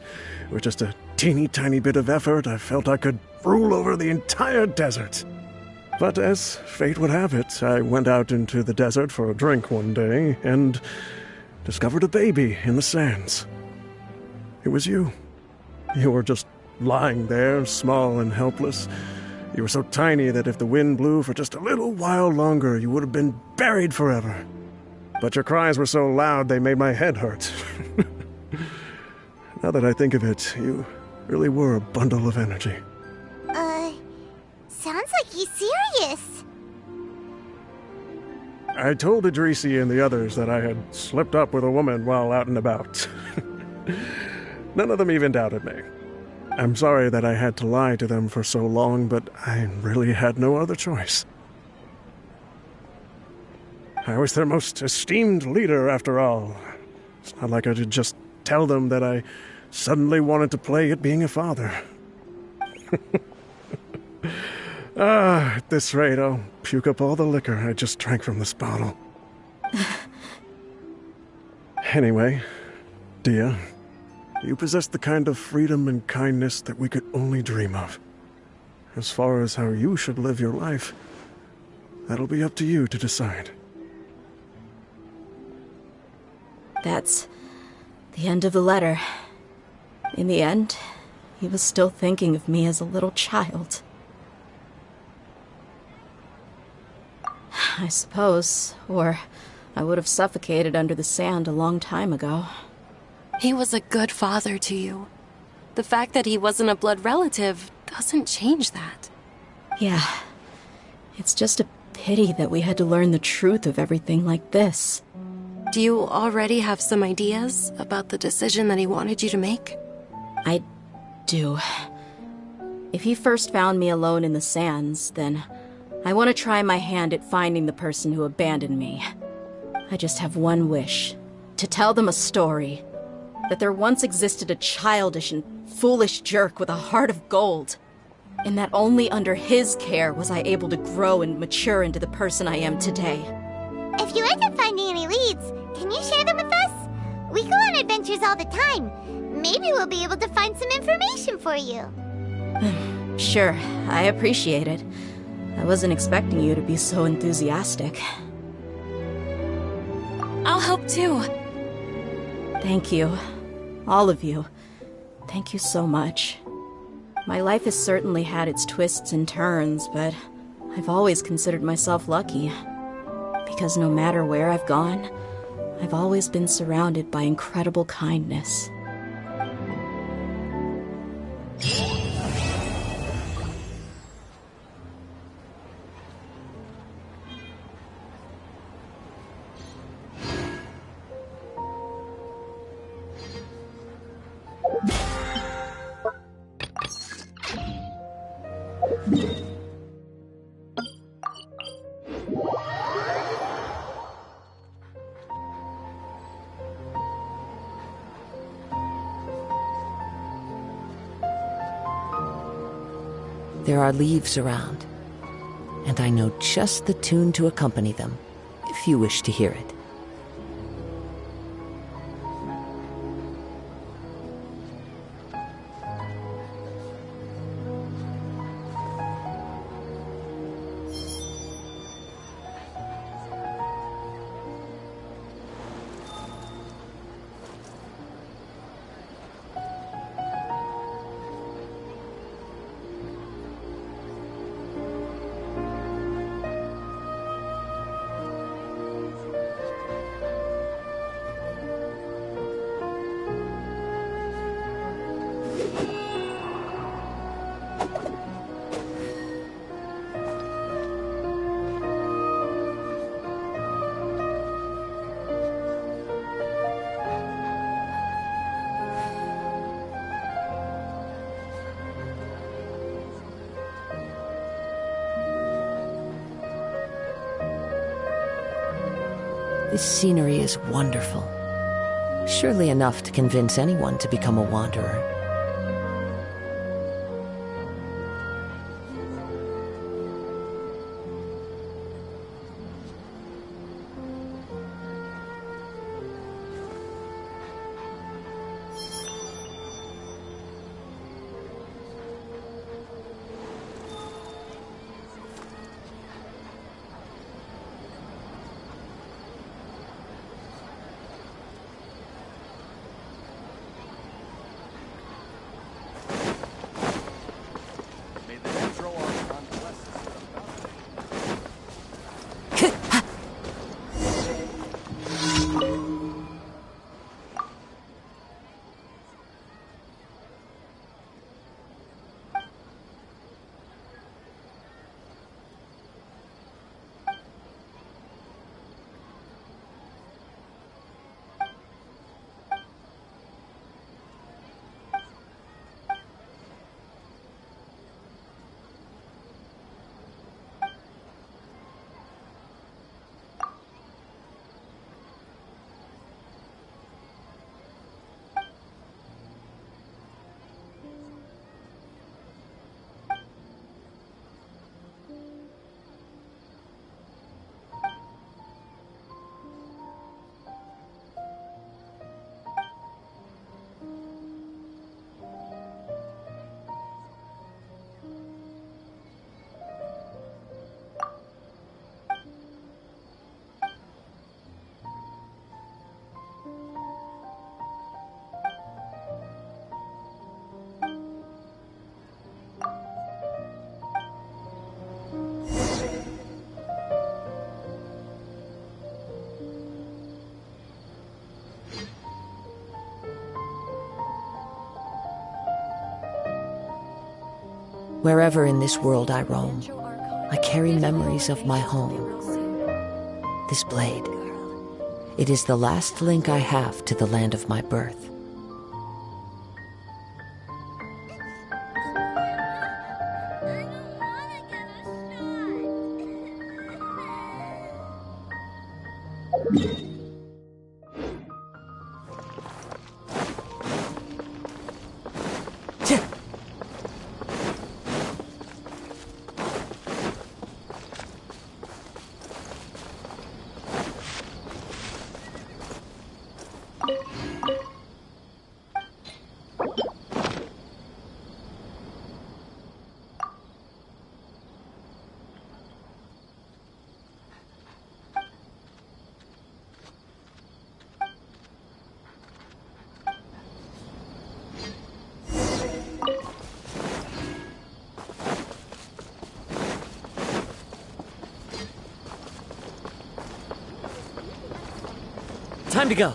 With just a teeny tiny bit of effort, I felt I could rule over the entire desert. But as fate would have it, I went out into the desert for a drink one day and discovered a baby in the sands. It was you. You were just lying there, small and helpless. You were so tiny that if the wind blew for just a little while longer, you would have been buried forever. But your cries were so loud they made my head hurt. Now that I think of it, you really were a bundle of energy. Sounds like he's serious. I told Idrisi and the others that I had slipped up with a woman while out and about. None of them even doubted me. I'm sorry that I had to lie to them for so long, but I really had no other choice. I was their most esteemed leader, after all. It's not like I could just tell them that I suddenly wanted to play at being a father. At this rate, I'll puke up all the liquor I just drank from this bottle. Anyway, Dehya, you possess the kind of freedom and kindness that we could only dream of. As far as how you should live your life, that'll be up to you to decide. That's the end of the letter. In the end, he was still thinking of me as a little child. I suppose, or I would have suffocated under the sand a long time ago. He was a good father to you. The fact that he wasn't a blood relative doesn't change that. Yeah. It's just a pity that we had to learn the truth of everything like this. Do you already have some ideas about the decision that he wanted you to make? I do. If he first found me alone in the sands, then I want to try my hand at finding the person who abandoned me. I just have one wish. To tell them a story. That there once existed a childish and foolish jerk with a heart of gold. And that only under his care was I able to grow and mature into the person I am today. If you end up finding any leads, can you share them with us? We go on adventures all the time. Maybe we'll be able to find some information for you. Sure, I appreciate it. I wasn't expecting you to be so enthusiastic. I'll help too. Thank you. All of you. Thank you so much. My life has certainly had its twists and turns, but I've always considered myself lucky. Because no matter where I've gone, I've always been surrounded by incredible kindness. There are leaves around, and I know just the tune to accompany them, if you wish to hear it. This scenery is wonderful. Surely enough to convince anyone to become a wanderer. Wherever in this world I roam, I carry memories of my home. This blade, it is the last link I have to the land of my birth. Time to go.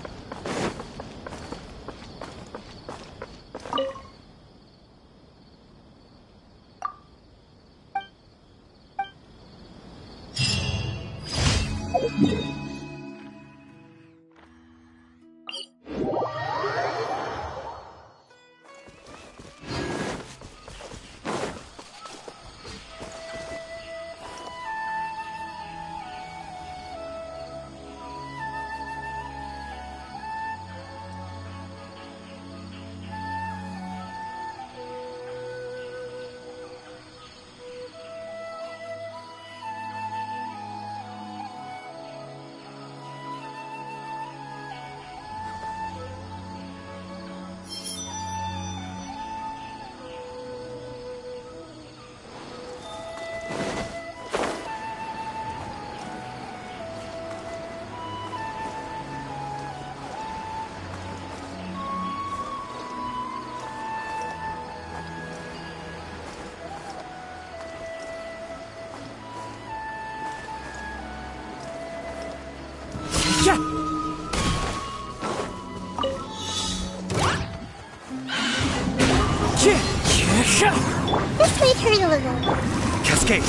This might hurt a little. Cascade!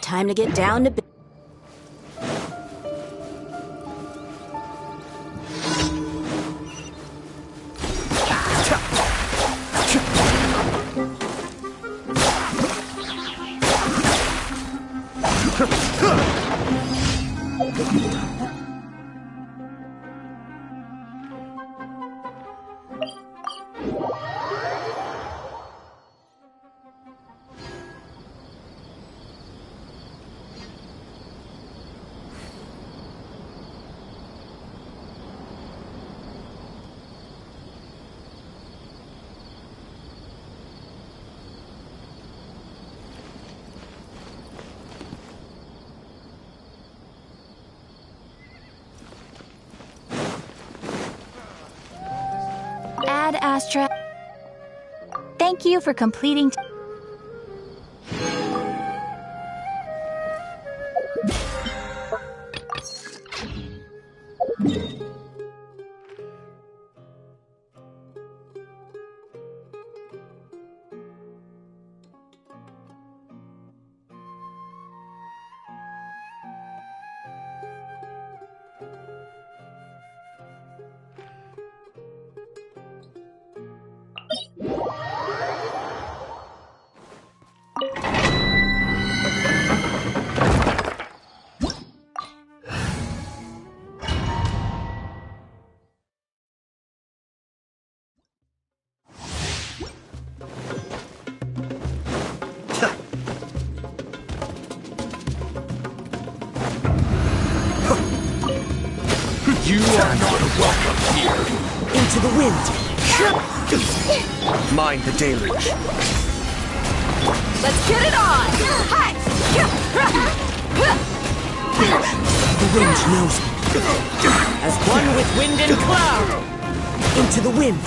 Time to get down to business. Ad Astra. Thank you for completing. You are not welcome here. Into the wind. Mind the deluge. Let's get it on! Hi! The wind knows me. As one with wind and cloud. Into the wind.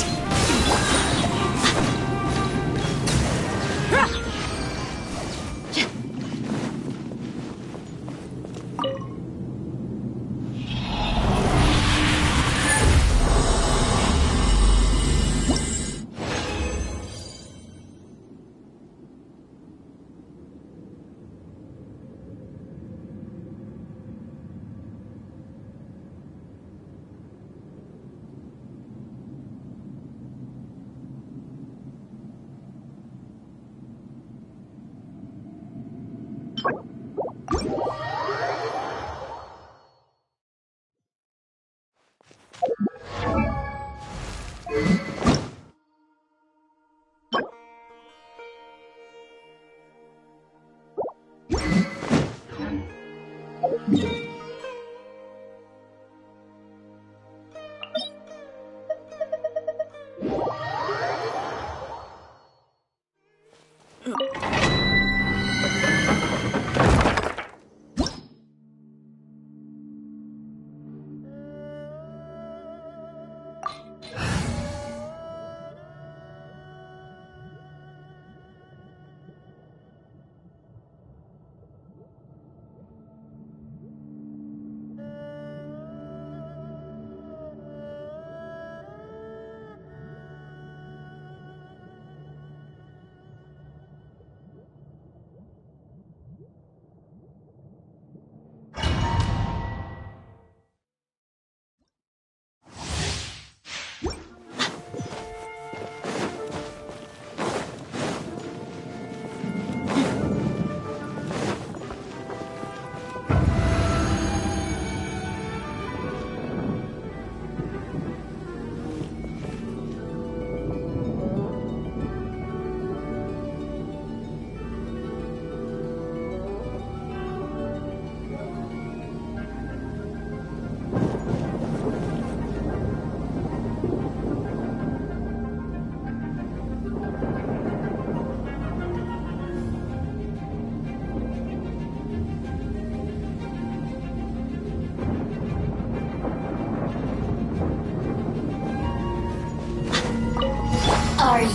Are you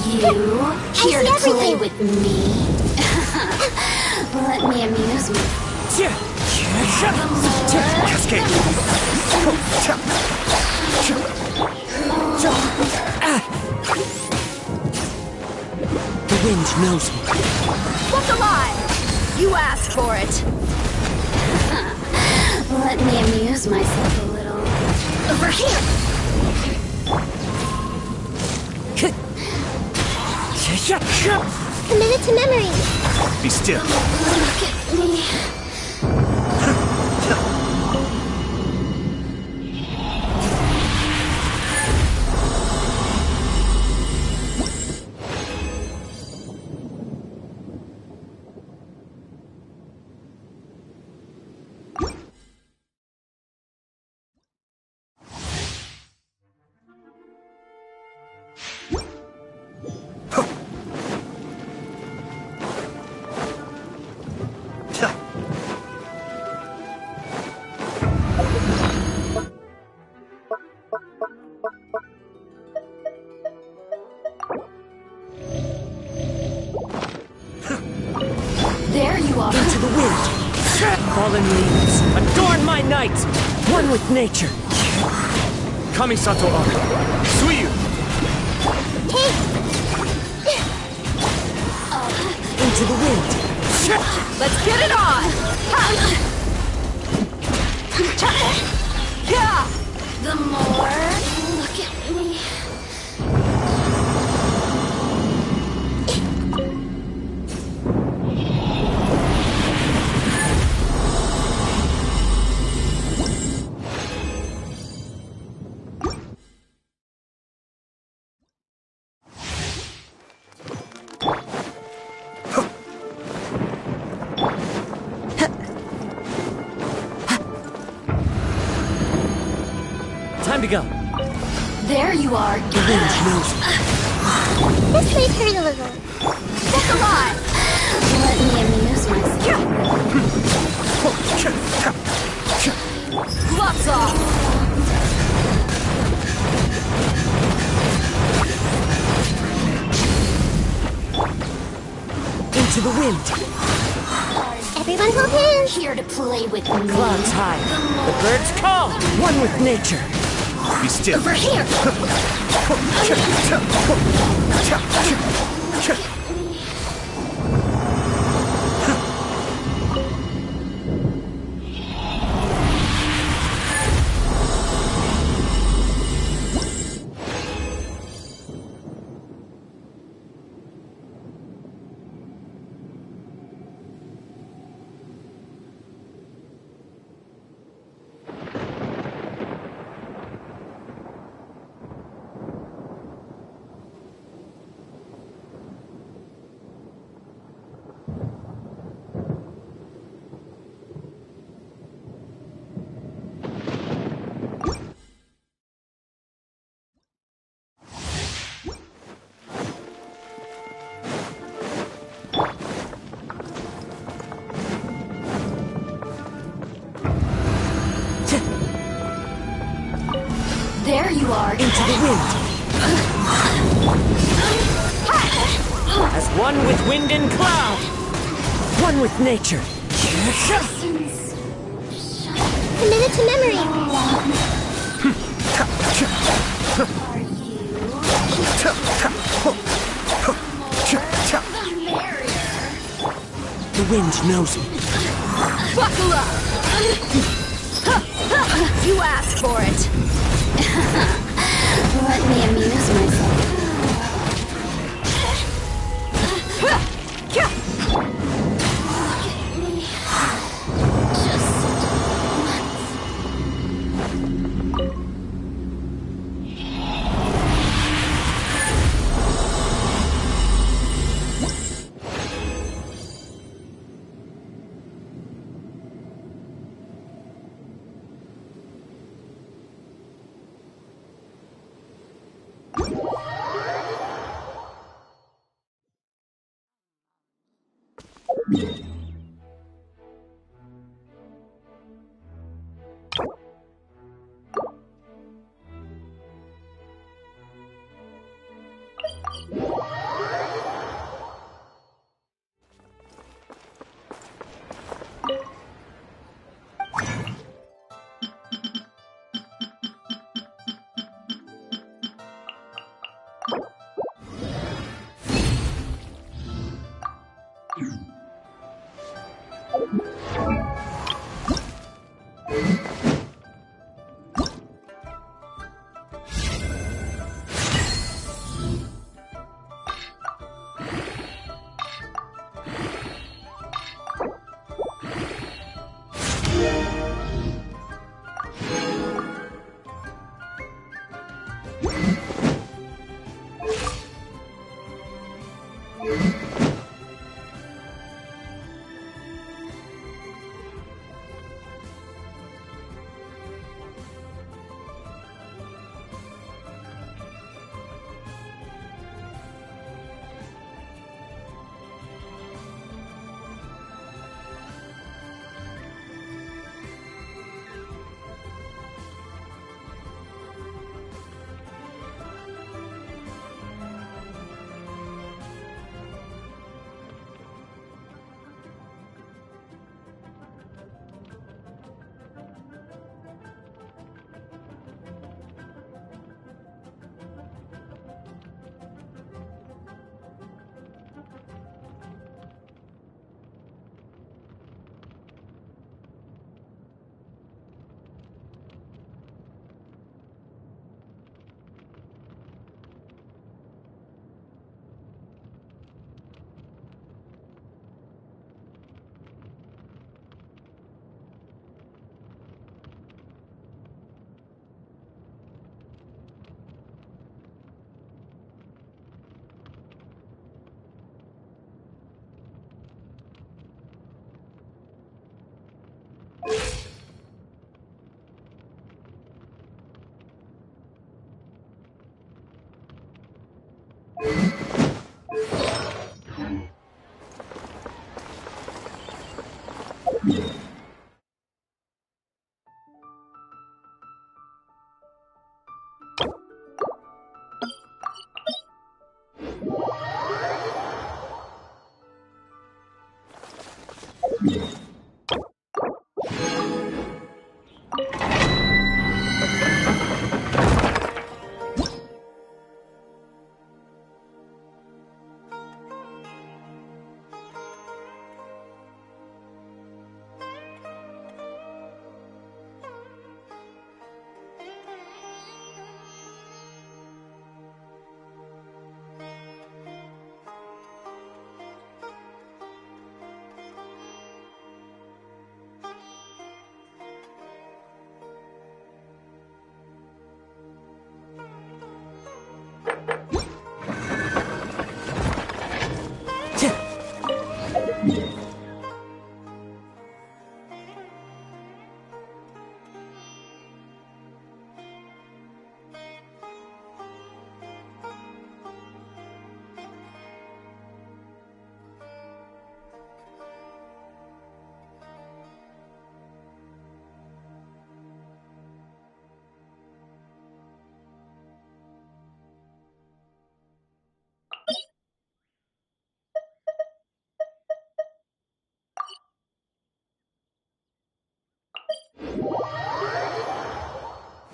here to play with me? Let me amuse me. Cascade! The wind knows me. What's alive? You asked for it. Let me amuse myself a little. Over here! Committed to memory. Be still. Look at me. There you are. Into the wind. Fallen leaves, adorn my night. One with nature. Kamisato Ari. Suiyu. Into the wind. Let's get it on! Yeah! The more look at me. Time to go. There you are. The wind knows me. This may hurt a little. What's alive? Let me amuse myself. Gloves off! Into the wind. Everyone hold hands. Here to play with me. Clouds high. The birds call. One with nature. Be still. Over here. There you are. Into the wind. As one with wind and cloud. One with nature. Committed to memory. The wind knows me. Buckle up! You asked for it. Let me amuse myself.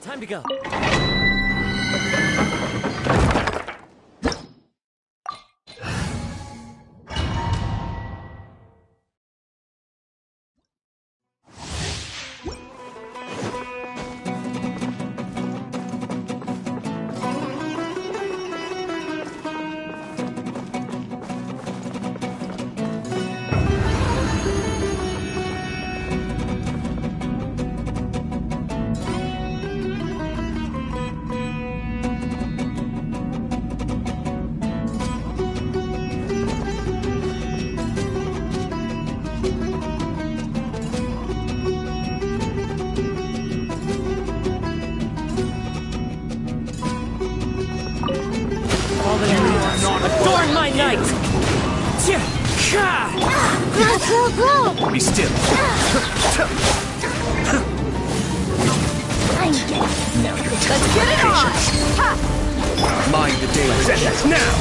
Time to go. Adorn my night! Grow! Be still. I'm getting Now you're Let's get it on! Mind the daily sentence now!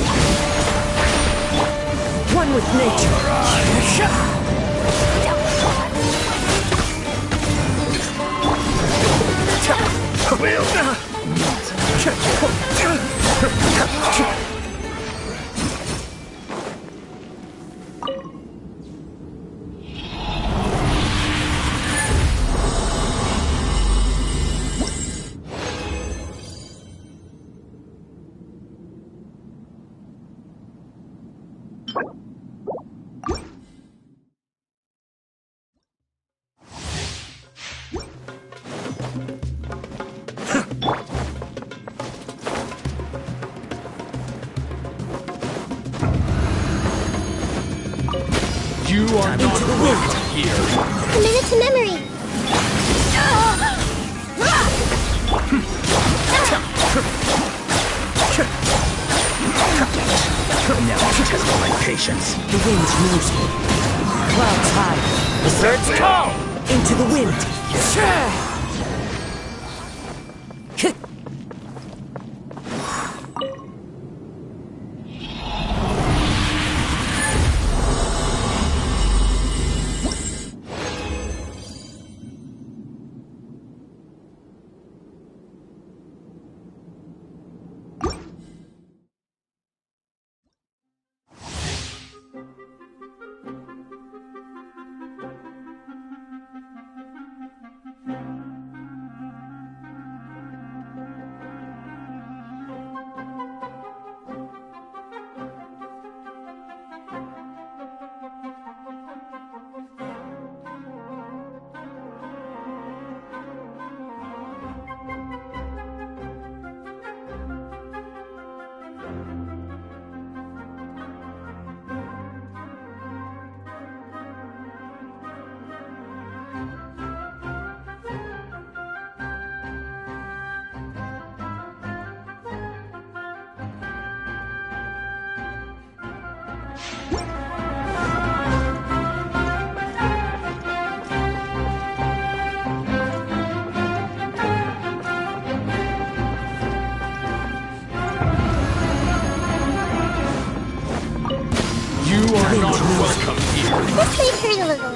One with nature. You are not welcome here. Committed to memory. Now test my patience. The wind knows me. Clouds high. The birds call. Into the wind. You are not welcome here. This may hurt a little.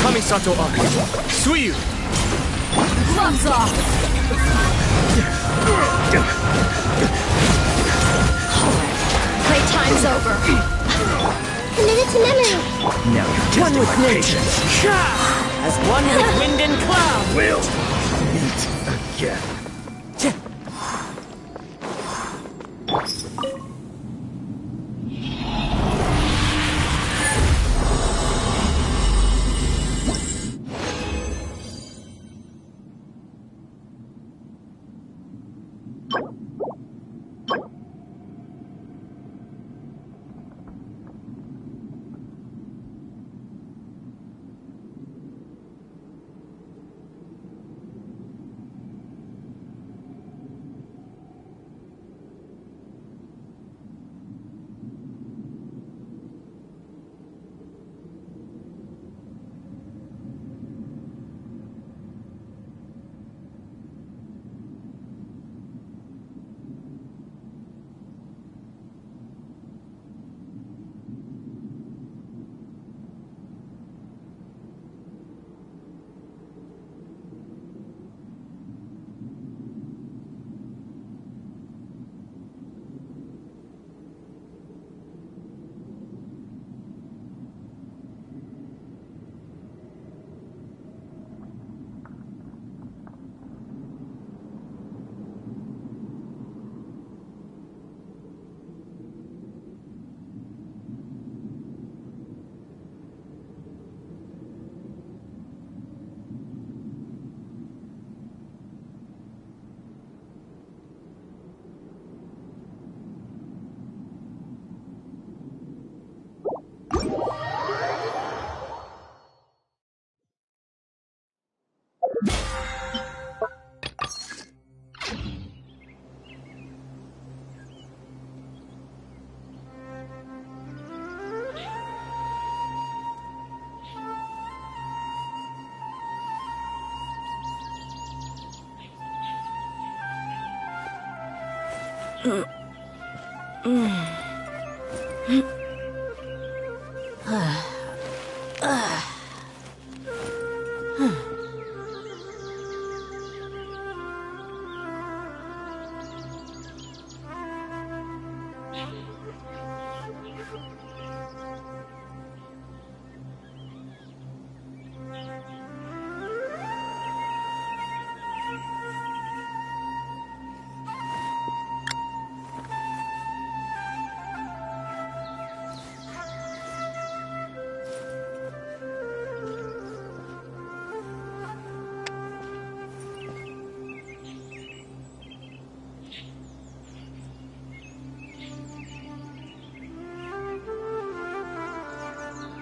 Kamisato up. Suiyu! Gloves off! Playtime's over. Committed to memory. Now you're One with testing my nature. patience. As one with wind and cloud. We'll meet again.